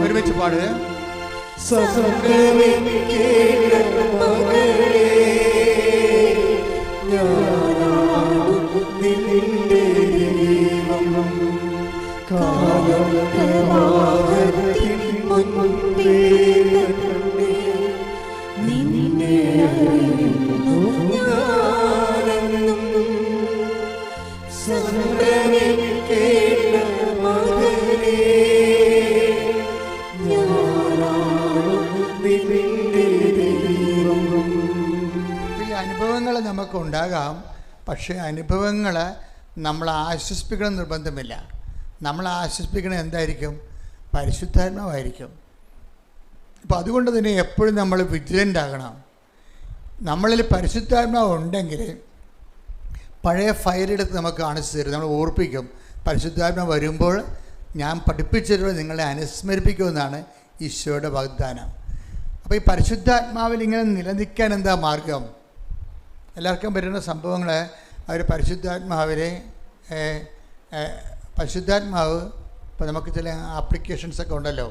ഒരുമിച്ച് പാടുക. അനുഭവങ്ങൾ നമുക്കുണ്ടാകാം, പക്ഷേ അനുഭവങ്ങൾ നമ്മളെ ആശ്വസിപ്പിക്കണം നിർബന്ധമില്ല. നമ്മളെ ആശ്വസിപ്പിക്കണം എന്തായിരിക്കും? പരിശുദ്ധാത്മാവായിരിക്കും. അപ്പോൾ അതുകൊണ്ട് തന്നെ എപ്പോഴും നമ്മൾ വിജിലൻ്റ് ആകണം. നമ്മളിൽ പരിശുദ്ധാത്മാവ് ഉണ്ടെങ്കിൽ പഴയ ഫയലെടുത്ത് നമുക്ക് കാണിച്ചു തരും, നമ്മൾ ഓർപ്പിക്കും. പരിശുദ്ധാത്മാവ് വരുമ്പോൾ ഞാൻ പഠിപ്പിച്ചിട്ടുള്ള നിങ്ങളെ അനുസ്മരിപ്പിക്കുമെന്നാണ് ഈശോയുടെ വാഗ്ദാനം. അപ്പോൾ ഈ പരിശുദ്ധാത്മാവിൽ ഇങ്ങനെ നിലനിൽക്കാൻ എന്താ മാർഗം? എല്ലാവർക്കും വരുന്ന സംഭവങ്ങൾ അവർ പരിശുദ്ധാത്മാവ് ഇപ്പോൾ നമുക്ക് ചില ആപ്ലിക്കേഷൻസൊക്കെ ഉണ്ടല്ലോ,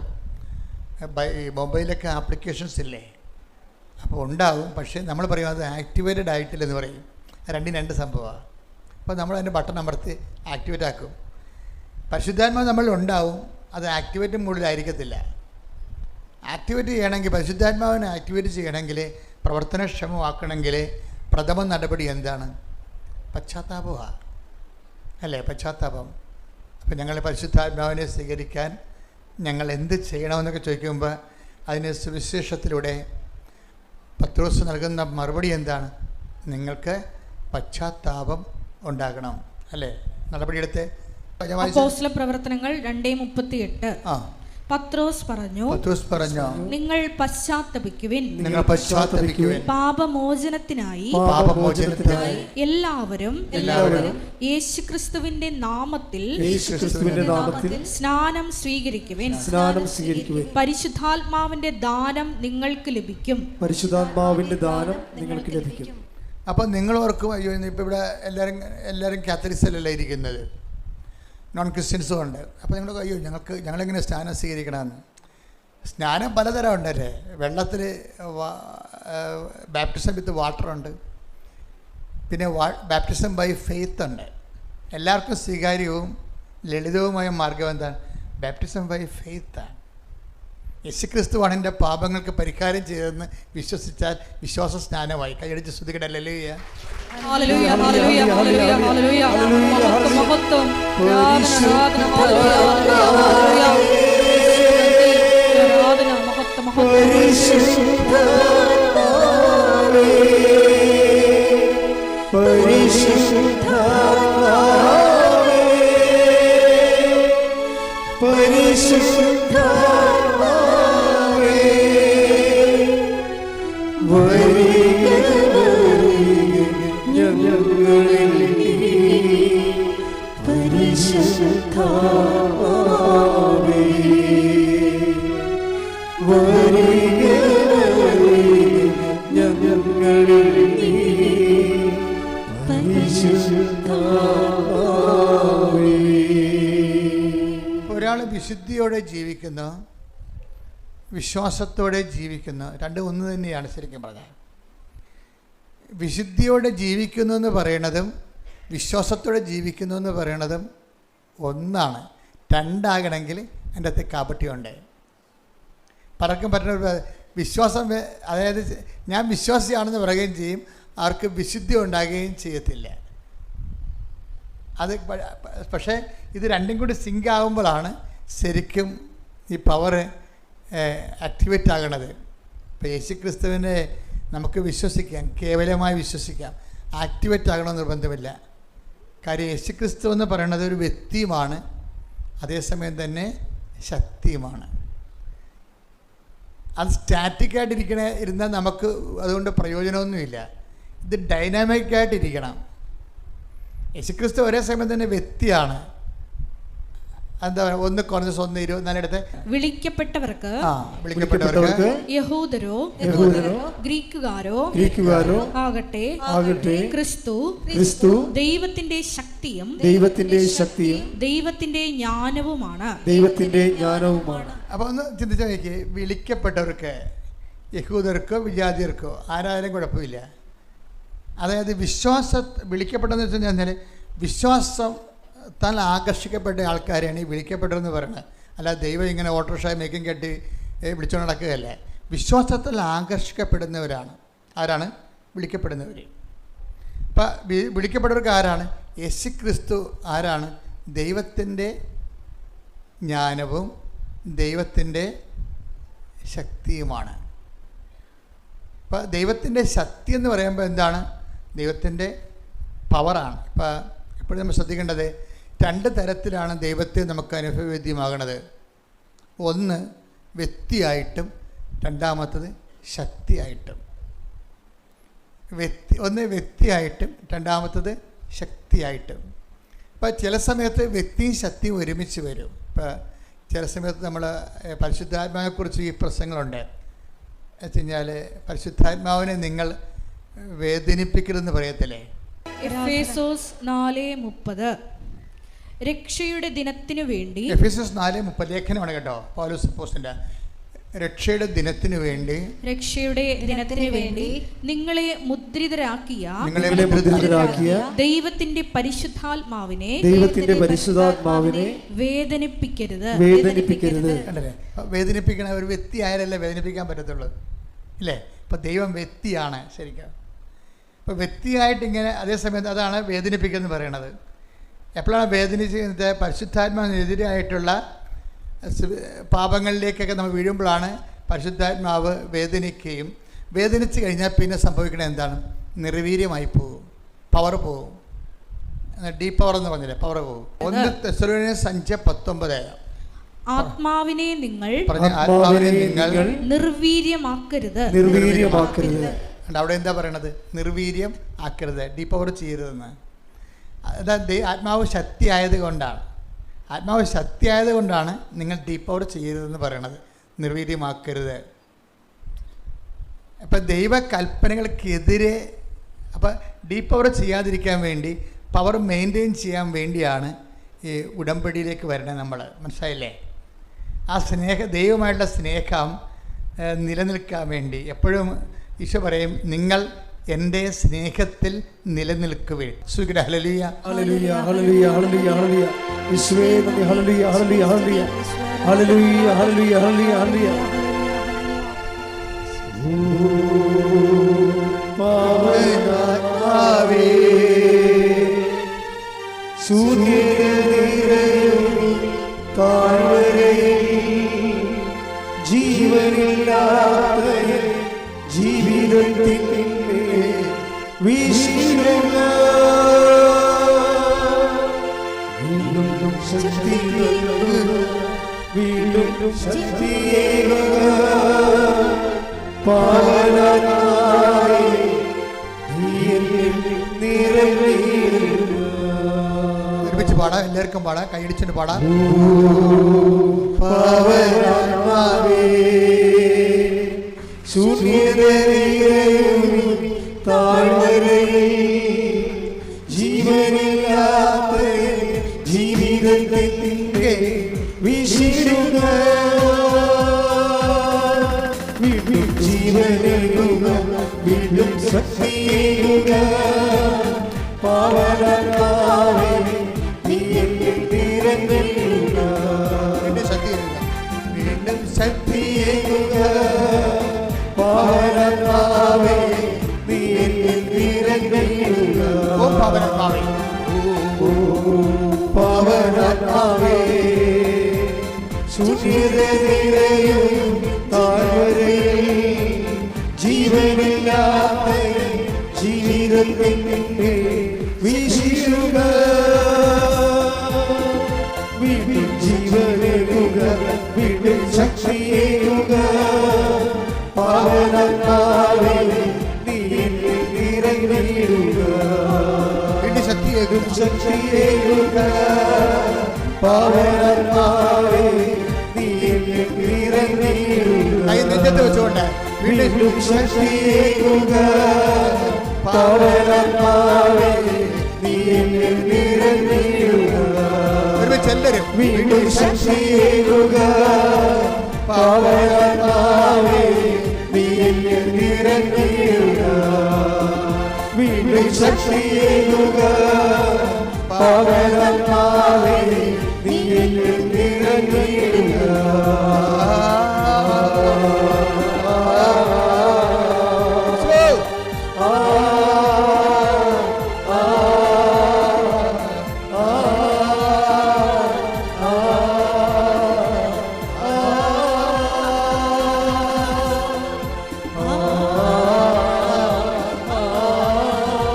മൊബൈലൊക്കെ ആപ്ലിക്കേഷൻസ് ഇല്ലേ, അപ്പോൾ ഉണ്ടാവും. പക്ഷേ നമ്മൾ പറയും അത് ആക്ടിവേറ്റഡ് ആയിട്ടില്ലെന്ന് പറയും. രണ്ട് സംഭവമാണ്. അപ്പോൾ നമ്മൾ അതിൻ്റെ ബട്ടൺ അമർത്തി ആക്ടിവേറ്റ് ആക്കും. പരിശുദ്ധാത്മാവ് നമ്മളിൽ ഉണ്ടാവും, അത് ആക്ടിവേറ്റ് മോഡിലായിരിക്കത്തില്ല. ആക്ടിവേറ്റ് ചെയ്യണമെങ്കിൽ, പരിശുദ്ധാത്മാവിനെ ആക്ടിവേറ്റ് ചെയ്യണമെങ്കിൽ, പ്രവർത്തനക്ഷമമാക്കണമെങ്കിൽ പ്രഥമ നടപടി എന്താണ്? പശ്ചാത്താപമാണ് അല്ലേ? പശ്ചാത്താപം. അപ്പോൾ ഞങ്ങൾ പരിശുദ്ധാത്മാവിനെ സ്വീകരിക്കാൻ ഞങ്ങൾ എന്ത് ചെയ്യണമെന്നൊക്കെ ചോദിക്കുമ്പോൾ അതിന് സുവിശേഷത്തിലൂടെ പത്രോസ് നൽകുന്ന മറുപടി എന്താണ്? നിങ്ങൾക്ക് പശ്ചാത്താപം ഉണ്ടാകണം അല്ലേ? നടപടിയെടുത്ത് അപ്പോസ്തല പ്രവർത്തനങ്ങൾ 2:38. പത്രോസ് പറഞ്ഞു, നിങ്ങൾ പശ്ചാത്തപിക്കുവിൻ, പാപമോചനത്തിനായി എല്ലാവരും യേശുക്രിസ്തുവിന്റെ നാമത്തിൽ സ്നാനം സ്വീകരിക്കുവിൻ. പരിശുദ്ധാത്മാവിന്റെ ദാനം നിങ്ങൾക്ക് ലഭിക്കും. അപ്പം നിങ്ങൾ ഓർക്കും, അയ്യോ ഇപ്പം ഇവിടെ എല്ലാവരും കാത്തലിക്സിലല്ല ഇരിക്കുന്നത്, നോൺ ക്രിസ്ത്യൻസും ഉണ്ട്. അപ്പോൾ നിങ്ങൾ അയ്യോ ഞങ്ങളെങ്ങനെ സ്നാനം സ്വീകരിക്കണമെന്ന്. സ്നാനം പലതരം ഉണ്ടല്ലേ. വെള്ളത്തിൽ ബാപ്റ്റിസം വിത്ത് വാട്ടറുണ്ട്, പിന്നെ ബാപ്റ്റിസം ബൈ ഫെയ്ത്ത് ഉണ്ട്. എല്ലാവർക്കും സ്വീകാര്യവും ലളിതവുമായ മാർഗം എന്താണ്? Baptism by ഫെയ്ത്താണ്. യേശുക്രിസ്തുവാണ് എൻ്റെ പാപങ്ങൾക്ക് പരിഹാരം ചെയ്തതെന്ന് വിശ്വസിച്ചാൽ വിശ്വാസ സ്നാനമായി. കൈയടിച്ച് സ്തുതിക്കട്ടെ. ഹല്ലേലൂയ. ഹല്ലേലൂയ, ഹല്ലേലൂയ, ഹല്ലേലൂയ, ഹല്ലേലൂയ. മഹത്വം, ആരാധന, ഹല്ലേലൂയ. ആരാധന, മഹത്വം, ഒരാൾ വിശുദ്ധിയോടെ ജീവിക്കുന്നു, വിശ്വാസത്തോടെ ജീവിക്കുന്നു, രണ്ടും ഒന്ന് തന്നെയാണ് ശരിക്കും പറഞ്ഞാൽ. വിശുദ്ധിയോടെ ജീവിക്കുന്നു എന്ന് പറയണതും വിശ്വാസത്തോടെ ജീവിക്കുന്നു എന്ന് പറയണതും ഒന്നാണ്. രണ്ടാകണമെങ്കിൽ എൻ്റെ അകത്ത് കാപട്യമുണ്ട്. പലർക്കും പറ്റുന്ന വിശ്വാസം, അതായത് ഞാൻ വിശ്വാസിയാണെന്ന് പറയുകയും ചെയ്യും, അവർക്ക് വിശുദ്ധി ഉണ്ടാകുകയും ചെയ്യത്തില്ല. അത് പക്ഷേ ഇത് രണ്ടും കൂടി സിങ്ക് ആകുമ്പോഴാണ് ശരിക്കും ഈ പവർ ആക്ടിവേറ്റ് ആകണത്. ഇപ്പോൾ യേശുക്രിസ്തുവിനെ നമുക്ക് വിശ്വസിക്കാം, കേവലമായി വിശ്വസിക്കാം, ആക്ടിവേറ്റ് ആകണമെന്ന് നിർബന്ധമില്ല. കാര്യം യേശുക്രിസ്തു എന്ന് പറയുന്നത് ഒരു വ്യക്തിയുമാണ്, അതേസമയം തന്നെ ശക്തിയുമാണ്. അത് ഇരുന്നാൽ നമുക്ക് അതുകൊണ്ട് പ്രയോജനമൊന്നുമില്ല. ഇത് ഡൈനാമിക്കായിട്ടിരിക്കണം. യേശുക്രിസ്തു ഒരേ സമയം തന്നെ വ്യക്തിയാണ്, എന്താ പറയുക, 1 Corinthians 1:24 എടുത്ത്. വിളിക്കപ്പെട്ടവർക്ക് വിളിക്കപ്പെട്ടവർക്ക് യഹൂദരോ ഗ്രീക്കുകാരോ ആകട്ടെ ക്രിസ്തു ദൈവത്തിന്റെ ശക്തിയും ദൈവത്തിന്റെ ജ്ഞാനവുമാണ്. അപ്പോൾ ഒന്ന് ചിന്തിച്ചു നോക്കി, വിളിക്കപ്പെട്ടവർക്ക് യഹൂദർക്കോ വിജാതിയർക്കോ ആരായാലും കുഴപ്പമില്ല. അതായത് വിളിക്കപ്പെട്ടതെന്ന് വെച്ച് കഴിഞ്ഞാൽ വിശ്വാസത്താൽ ആകർഷിക്കപ്പെട്ട ആൾക്കാരെയാണ് ഈ വിളിക്കപ്പെട്ടതെന്ന് പറയുന്നത്. അല്ലാതെ ദൈവം ഇങ്ങനെ ഓട്ടോറിക്ഷ മേക്കും കെട്ടി വിളിച്ചുകൊണ്ട് നടക്കുകയല്ലേ. വിശ്വാസത്താൽ ആകർഷിക്കപ്പെടുന്നവരാണ് ആരാണ്? വിളിക്കപ്പെടുന്നവർ. അപ്പം വിളിക്കപ്പെട്ടവർക്ക് ആരാണ്? യേശു ക്രിസ്തു ആരാണ്? ദൈവത്തിൻ്റെ ജ്ഞാനവും ദൈവത്തിൻ്റെ ശക്തിയുമാണ്. അപ്പോൾ ദൈവത്തിൻ്റെ ശക്തി എന്ന് പറയുമ്പോൾ എന്താണ്? ദൈവത്തിൻ്റെ പവറാണ്. ഇപ്പോൾ എപ്പോഴും നമ്മൾ ശ്രദ്ധിക്കേണ്ടത് 2 തരത്തിലാണ് ദൈവത്തെ നമുക്ക് അനുഭവവേദ്യമാകണത്. ഒന്ന് വ്യക്തിയായിട്ടും രണ്ടാമത്തത് ശക്തിയായിട്ടും. ഒന്ന് വ്യക്തിയായിട്ടും രണ്ടാമത്തത് ശക്തിയായിട്ടും. ഇപ്പോൾ ചില സമയത്ത് വ്യക്തിയും ശക്തിയും ഒരുമിച്ച് വരും. ഇപ്പോൾ ചില സമയത്ത് നമ്മൾ പരിശുദ്ധാത്മാവിനെക്കുറിച്ച് ഈ പ്രസംഗങ്ങളുണ്ട്. വെച്ച് കഴിഞ്ഞാൽ പരിശുദ്ധാത്മാവിനെ നിങ്ങൾ വേദനിപ്പിക്കരുതെന്ന് പറയത്തില്ലേ? എഫേസോസ് 4:30 രക്ഷയുടെ ദിനത്തിനു വേണ്ടി. എഫേസോസ് 4:30 ലേഖനമാണ് കേട്ടോ, പൗലോസ് അപ്പോസ്തലന്റെ. രക്ഷയുടെ ദിനത്തിനു വേണ്ടി നിങ്ങളെ മുദ്രിതരാക്കിയ ദൈവത്തിന്റെ പരിശുദ്ധാത്മാവിനെ വേദനിപ്പിക്കരുത്. കണ്ടല്ലേ, വേദനിപ്പിക്കണ ഒരു വ്യക്തി ആയാലല്ലേ വേദനിപ്പിക്കാൻ പറ്റത്തുള്ളൂ, ഇല്ലേ? ഇപ്പം ദൈവം വ്യക്തിയാണ് ശരിക്കും. ഇപ്പോൾ വ്യക്തിയായിട്ട് ഇങ്ങനെ അതേസമയത്ത് അതാണ് വേദനിപ്പിക്കുന്നത് പറയണത്. എപ്പോഴാണ് വേദനിച്ച് പരിശുദ്ധാത്മാവിനെതിരായിട്ടുള്ള പാപങ്ങളിലേക്കൊക്കെ നമ്മൾ വീഴുമ്പോഴാണ് പരിശുദ്ധാത്മാവ് വേദനിക്കുകയും, വേദനിച്ച് കഴിഞ്ഞാൽ പിന്നെ സംഭവിക്കണത് എന്താണ്? നിർവീര്യമായി പോകും, പവർ പോകും. ഡീപ്പ് പവർ എന്ന് പറഞ്ഞില്ലേ, പവർ പോകും. 1 തെസ്സലോനിക്കർ 5:19 ആത്മാവിനെ നിങ്ങൾ നിർവീര്യമാക്കരുത്. അവിടെ എന്താ പറയണത്? നിർവീര്യം ആക്കരുത്, ഡീപ്പ് പവർ ചെയ്യരുതെന്ന്. അതായത് ആത്മാവ് ശക്തിയായത് കൊണ്ടാണ് നിങ്ങൾ ഡീപ്പ് പവർ ചെയ്യരുതെന്ന് പറയണത്, നിർവീര്യമാക്കരുത്. അപ്പം ദൈവകൽപ്പനകൾക്കെതിരെ, അപ്പം ഡീപ്പ് പവർ ചെയ്യാതിരിക്കാൻ വേണ്ടി, പവർ മെയിൻറ്റെയിൻ ചെയ്യാൻ വേണ്ടിയാണ് ഈ ഉടമ്പടിയിലേക്ക് വരണത് നമ്മൾ. മനസ്സിലായില്ലേ? ആ ദൈവമായിട്ടുള്ള സ്നേഹം നിലനിൽക്കാൻ വേണ്ടി എപ്പോഴും ഈശോ പറയും, നിങ്ങൾ എൻ്റെ സ്നേഹത്തിൽ നിലനിൽക്കുവേ. സുഗ്ര ഹല്ലേലൂയ ഹല്ലേലൂയ ഹല്ലേലൂയ ഹല്ലേലൂയ ഹല്ലേലൂയ യേശുവേ നന്ദി. ഹല്ലേലൂയ ഹല്ലേലൂയ ഹല്ലേലൂയ ഹല്ലേലൂയ ഹല്ലേലൂയ ഹല്ലേലൂയ ഹല്ലേലൂയ. പാവനാത്മാവേ സൂര്യനിരയും താഴ്വരയിൽ ജീവനില്ലാത്ത ജീവിതത്തിൽ വീശിടുക വീണ്ടും ശക്തിയേകുക പാവനാത്മാവേ നീ എന്നിൽ നിറയുക. ഒരുമിച്ച് പാടാം, എല്ലാവർക്കും പാടാം, കൈയടിച്ചിട്ട് പാടാം. പാവനാത്മാവേ ശൂന്യതയിലും താഴ്വരയിൽ ജീവനില്ലാത്ത ജീവിതത്തിന്റെ വീശിടുക വീണ്ടും ജീവനേകുക വീണ്ടും ശക്തിയേകുക പാവനാത്മാവേ നീ എന്നിൽ നിറയുക വീണ്ടും ശക്തിയേകുക പാവനാത്മാവേ നീ എന്നിൽ നിറയുക പാവനാത്മാവേ ശൂന്യതയിലും താഴ്വരയിൽ ജീവനില്ലാത്ത ജീവിതത്തിന്റെ വീശിടുക വീണ്ടും ജീവനേകുക വീണ്ടും ശക്തിയേകുക പാവനാത്മാവേ നീ എന്നിൽ നിറയുക വീണ്ടും ശക്തിയേകുക പാവനാത്മാവേ പറഞ്ഞേ, വീണ്ടും ശക്തിയേകുക പവനാത്മാവേ നീ എന്നിൽ നിറഞ്ഞിടുക. ഒരുമിച്ച് എല്ലാവരും വീണ്ടും ശക്തിയേകുക പവനാത്മാവേ നീ എന്നിൽ നിറഞ്ഞിടുക. വീണ്ടും ശക്തിയേകുക പവനാത്മാവേ നീ എന്നിൽ നിറഞ്ഞിടുക.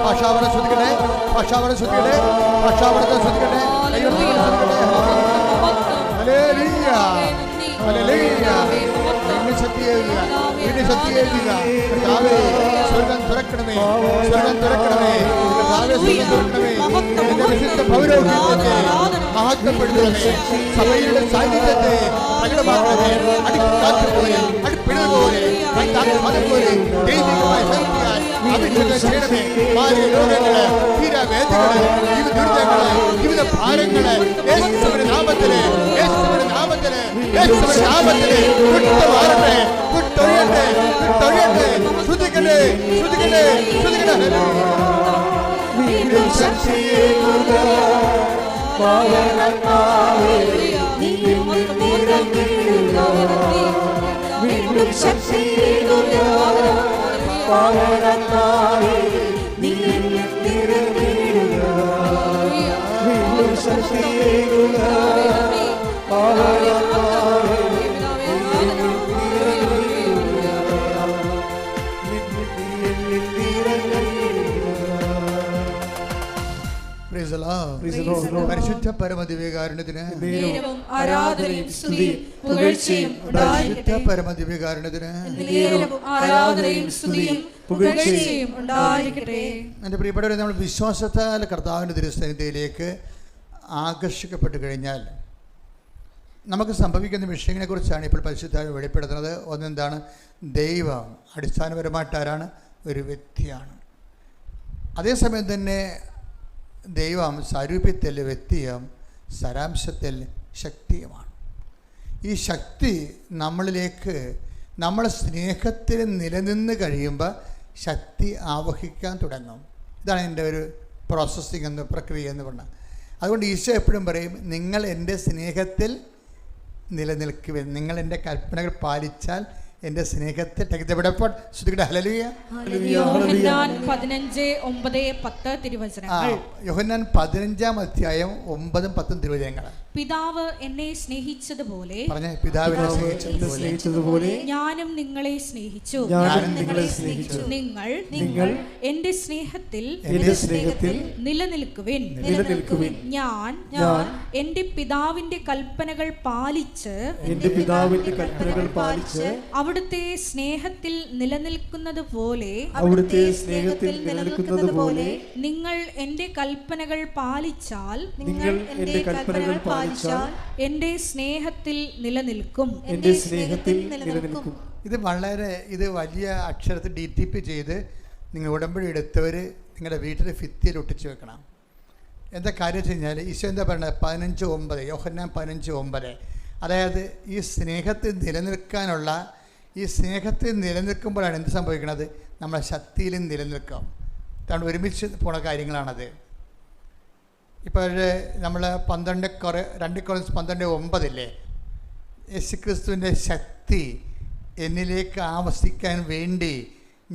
ഭാഷാവരം ശ്രദ്ധിക്കട്ടെ, ഭാഷാവരം ശ്രദ്ധിക്കട്ടെ, ഭാഷാവരത്തെ ശ്രദ്ധിക്കട്ടെ. ഹല്ലേലൂയ, ഹല്ലേലൂയ. വീണ്ടും ശക്തിയേകുക, വീണ്ടും ശക്തിയേകുക. കർത്താവേ, സ്വർഗ്ഗം തുറക്കണമേ, സ്വർഗ്ഗം തുറക്കണമേ, കർത്താവേ, സ്വർഗ്ഗം തുറക്കണമേ. നിന്റെ വിശുദ്ധ പൗരോഹിത്യത്തെ മഹത്വപ്പെടുത്തണമേ, സഭയുടെ സാന്നിധ്യത്തെ പ്രകടമാക്കണമേ. അടിക്കാറ്റുപോലെ, അടിപ്പിഴൽ പോലെ, അതുപോലെ ദൈവികമായ ശക്തിയാൽ അഭിഷേകം ചെയ്യണമേ. മാറിയ രോഗങ്ങള്, തീരാവേദനകള്, ജീവിത ദുരിതങ്ങള്, ജീവിത ഭാരങ്ങള് യേശുവിന്റെ നാമത്തില്, യേശുവിന്റെ നാമത്തില്, യേശുവിന്റെ നാമത്തില് വിട്ടുമാറട്ടെ, വിട്ടൊഴിയട്ടെ, വിട്ടൊഴിയട്ടെ. ശ്രുതിക്കട്ടെ, ശ്രുതിക്കട്ടെ, ശ്രുതിക്കട്ടെ. വീണ്ടും ശക്തിയേകുക പവനാത്മാവേ നീ എന്നിൽ നിറഞ്ഞിടുക. വീണ്ടും ശക്തിയേകുക പവനാത്മാവേ നീ എന്നിൽ നിറഞ്ഞിടുക. വീണ്ടും ശക്തിയേകുക പവനാത്മാവേ നീ എന്നിൽ നിറഞ്ഞിടുക. എന്നിൽ നിറഞ്ഞിടുക. Praise the Lord. Praise the Lord. പരിശുദ്ധ പരമദിവ്യകാരുണ്യത്തിന്, നേരവും ആരാധനയും സ്തുതിയും പുകഴ്ചയും പരിശുദ്ധ ഉണ്ടായിരിക്കട്ടെ. പരമദിവ്യകാരുണ്യത്തിന്. നേരവും ആരാധനയും സ്തുതിയും പുകഴ്ചയും ഉണ്ടായിരിക്കട്ടെ. എൻ്റെ പ്രിയപ്പെട്ടവരെ, നമ്മൾ വിശ്വാസത്താൽ കർത്താവിൻ്റെ തിരുസന്നിധിയിലേക്ക് ആകർഷിക്കപ്പെട്ട് കഴിഞ്ഞാൽ നമുക്ക് സംഭവിക്കുന്ന വിഷയങ്ങളെക്കുറിച്ചാണ് ഇപ്പോൾ പരിശുദ്ധാത്മാവ് വെളിപ്പെടുത്തുന്നത്. ഒന്നെന്താണ്? ദൈവം അടിസ്ഥാനപരമായിട്ട് ആരാണ്? ഒരു വ്യക്തിയാണ്. അതേസമയം തന്നെ ദൈവം സാരൂപ്യത്തിൽ വ്യക്തിയും സാരാംശത്തിൽ ശക്തിയുമാണ്. ഈ ശക്തി നമ്മളിലേക്ക്, നമ്മളെ സ്നേഹത്തിൽ നിലനിന്ന് കഴിയുമ്പോൾ ശക്തി ആവഹിക്കാൻ തുടങ്ങും. ഇതാണ് എൻ്റെ ഒരു പ്രോസസ്സിങ് എന്ന പ്രക്രിയ എന്ന് പറഞ്ഞാൽ. അതുകൊണ്ട് ഈശോ എപ്പോഴും പറയും, നിങ്ങൾ എൻ്റെ സ്നേഹത്തിൽ നിലനിൽക്കുവിൻ, നിങ്ങൾ എൻ്റെ കൽപ്പനകൾ പാലിച്ചാൽ എൻ്റെ സ്നേഹത്തെ ശ്രദ്ധിക്കട്ടെ. ഹല്ലേലൂയ. യോഹന്നാൻ 15:9-10 തിരുവചനങ്ങൾ. യോഹന്നാൻ 15-ാം അധ്യായം 9-10 തിരുവചനങ്ങൾ. പിതാവ് എന്നെ സ്നേഹിച്ചതുപോലെ, പറഞ്ഞേ, പിതാവിനെ സ്നേഹിച്ചതുപോലെ ഞാനും നിങ്ങളെ സ്നേഹിച്ചു. നിങ്ങൾ എന്റെ സ്നേഹത്തിൽ നിലനിൽക്കുവിൻ. ഞാൻ എന്റെ പിതാവിന്റെ കൽപ്പനകൾ പാലിച്ച് അവിടുത്തെ സ്നേഹത്തിൽ നിലനിൽക്കുന്നത് പോലെ നിങ്ങൾ എന്റെ കൽപ്പനകൾ പാലിച്ചാൽ എന്റെ സ്നേഹത്തിൽ നിലനിൽക്കും. ഇത് വലിയ അക്ഷരത്തിൽ DTP ചെയ്ത് നിങ്ങൾ ഉടമ്പടി എടുത്തവർ നിങ്ങളുടെ വീട്ടിലെ ഭിത്തിയിൽ ഒട്ടിച്ച് വെക്കണം. എന്താ കാര്യം വെച്ച് കഴിഞ്ഞാൽ ഈശോ എന്താ പറയുന്നത്? 15:9, യോഹന്നാൻ 15:9. അതായത് ഈ സ്നേഹത്തിൽ നിലനിൽക്കാനുള്ള, ഈ സ്നേഹത്തിൽ നിലനിൽക്കുമ്പോഴാണ് എന്ത് സംഭവിക്കുന്നത്? നമ്മളെ ശക്തിയിലും നിലനിൽക്കാം. ഇതാണ് ഒരുമിച്ച് പോണ കാര്യങ്ങളാണത്. ഇപ്പോൾ നമ്മൾ 2 Corinthians 12:9 യേശുക്രിസ്തുവിൻ്റെ ശക്തി എന്നിലേക്ക് ആവസിക്കാൻ വേണ്ടി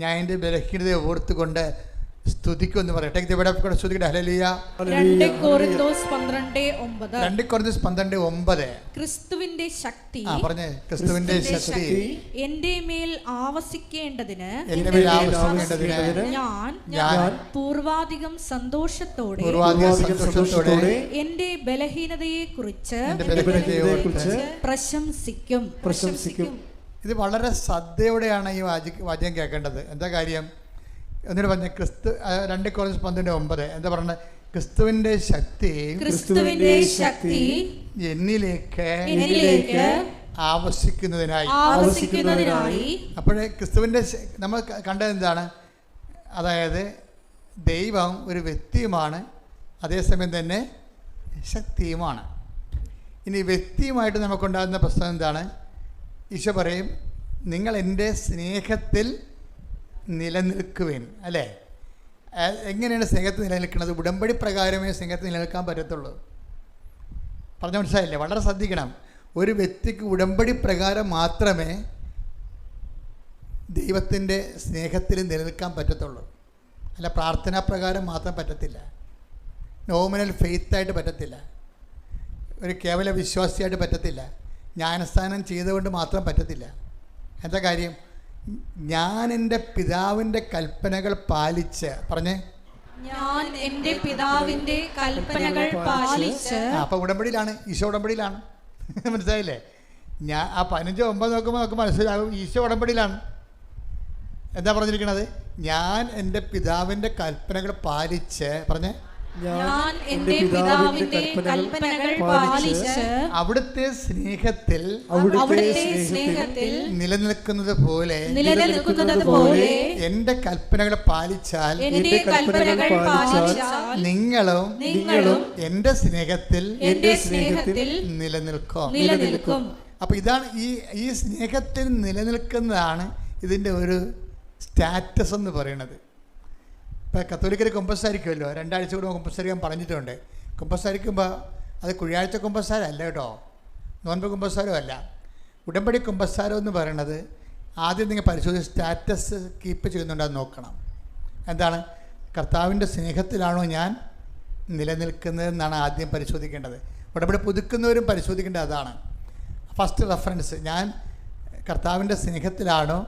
ഞാൻ എൻ്റെ ബലഹീനതയെ ഓർത്തുകൊണ്ട് സ്തുതിക്കുമെന്ന് പറയട്ടെ. ഇവിടെ സ്തുതിക്കട്ടെ. ഹല്ലേലൂയ. 2 Corinthians 12:9 ക്രിസ്തുവിന്റെ ശക്തി, പറഞ്ഞേ, ക്രിസ്തുവിന്റെ ശക്തി എന്റെ മേൽ ആവസിക്കേണ്ടതിന് ഞാൻ പൂർവാധികം സന്തോഷത്തോടെ എന്റെ ബലഹീനതയെ കുറിച്ച് പ്രശംസിക്കും. ഇത് വളരെ ശ്രദ്ധയോടെയാണ് ഈ വാചകം കേൾക്കേണ്ടത്. എന്താ കാര്യം? എന്നിട്ട് പറഞ്ഞ 2 Corinthians 12:9 എന്താ പറഞ്ഞത്? ക്രിസ്തുവിന്റെ ശക്തി എന്നിലേക്ക് ആവസിക്കുന്നതിനായി. അപ്പോഴേ ക്രിസ്തുവിൻ്റെ നമ്മൾ കണ്ടത് എന്താണ്? അതായത് ദൈവം ഒരു വ്യക്തിയുമാണ്, അതേസമയം തന്നെ ശക്തിയുമാണ്. ഇനി വ്യക്തിയുമായിട്ട് നമുക്കുണ്ടാകുന്ന പ്രശ്നം എന്താണ്? ഈശോ പറയും, നിങ്ങൾ എൻ്റെ സ്നേഹത്തിൽ നിലനിൽക്കുവേൻ, അല്ലേ? എങ്ങനെയാണ് സ്നേഹത്തിൽ നിലനിൽക്കുന്നത്? ഉടമ്പടി പ്രകാരമേ സ്നേഹത്തിൽ നിലനിൽക്കാൻ പറ്റത്തുള്ളൂ. പറഞ്ഞ മനസ്സിലായില്ലേ? വളരെ ശ്രദ്ധിക്കണം. ഒരു വ്യക്തിക്ക് ഉടമ്പടി പ്രകാരം മാത്രമേ ദൈവത്തിൻ്റെ സ്നേഹത്തിൽ നിലനിൽക്കാൻ പറ്റത്തുള്ളൂ. അല്ല പ്രാർത്ഥനാ പ്രകാരം മാത്രം പറ്റത്തില്ല, നോമിനൽ ഫെയ്ത്തായിട്ട് പറ്റത്തില്ല, ഒരു കേവല വിശ്വാസിയായിട്ട് പറ്റത്തില്ല, ജ്ഞാനസ്നാനം ചെയ്തുകൊണ്ട് മാത്രം പറ്റത്തില്ല. എന്താ കാര്യം? ഞാൻ എൻ്റെ പിതാവിൻ്റെ കൽപ്പനകൾ പാലിച്ച്, പറഞ്ഞേ, ഞാൻ എൻ്റെ പിതാവിൻ്റെ കൽപ്പനകൾ പാലിച്ച്. അപ്പോൾ ഉടമ്പടിയിലാണ്, ഈശോ ഉടമ്പടിയിലാണ്. മനസ്സിലായില്ലേ? ഞാൻ ആ 15:9 നോക്കുമ്പോൾ നമുക്ക് മനസ്സിലാകും ഈശോ ഉടമ്പടിയിലാണ്. എന്താ പറഞ്ഞിരിക്കുന്നത്? ഞാൻ എൻ്റെ പിതാവിൻ്റെ കൽപ്പനകൾ പാലിച്ച്, പറഞ്ഞേ, ഞാൻ എൻ്റെ പിതാവിന്റെ കൽപ്പനകൾ പാലിച്ച് അവിടുത്തെ സ്നേഹത്തിൽ നിലനിൽക്കുന്നത് പോലെ എൻ്റെ കൽപ്പനകൾ പാലിച്ചാൽ നിങ്ങളും എൻ്റെ സ്നേഹത്തിൽ നിലനിൽക്കും. അപ്പൊ ഇതാണ് ഈ സ്നേഹത്തിൽ നിലനിൽക്കുന്നതാണ് ഇതിൻ്റെ ഒരു സ്റ്റാറ്റസ് എന്ന് പറയുന്നത്. ഇപ്പോൾ കത്തോലിക്കർ കുമ്പസാരിക്കുമല്ലോ, 2 ആഴ്ച കൂടെ കുമ്പസാരിക്കാൻ പറഞ്ഞിട്ടുണ്ട്. കുമ്പസാരിക്കുമ്പോൾ അത് കുഴിയാഴ്ച കുമ്പസാരമല്ല കേട്ടോ, നോൻപ് കുമ്പസാരവും അല്ല. ഉടമ്പടി കുമ്പസാരം എന്ന് പറയുന്നത് ആദ്യം നിങ്ങൾ പരിശോധിച്ച് സ്റ്റാറ്റസ് കീപ്പ് ചെയ്യുന്നുണ്ടെന്ന് നോക്കണം. എന്താണ്? കർത്താവിൻ്റെ സ്നേഹത്തിലാണോ ഞാൻ നിലനിൽക്കുന്നതെന്നാണ് ആദ്യം പരിശോധിക്കേണ്ടത്. ഉടമ്പടി പുതുക്കുന്നവരും പരിശോധിക്കേണ്ടത് അതാണ്. ഫസ്റ്റ് റെഫറൻസ്, ഞാൻ കർത്താവിൻ്റെ സ്നേഹത്തിലാണോ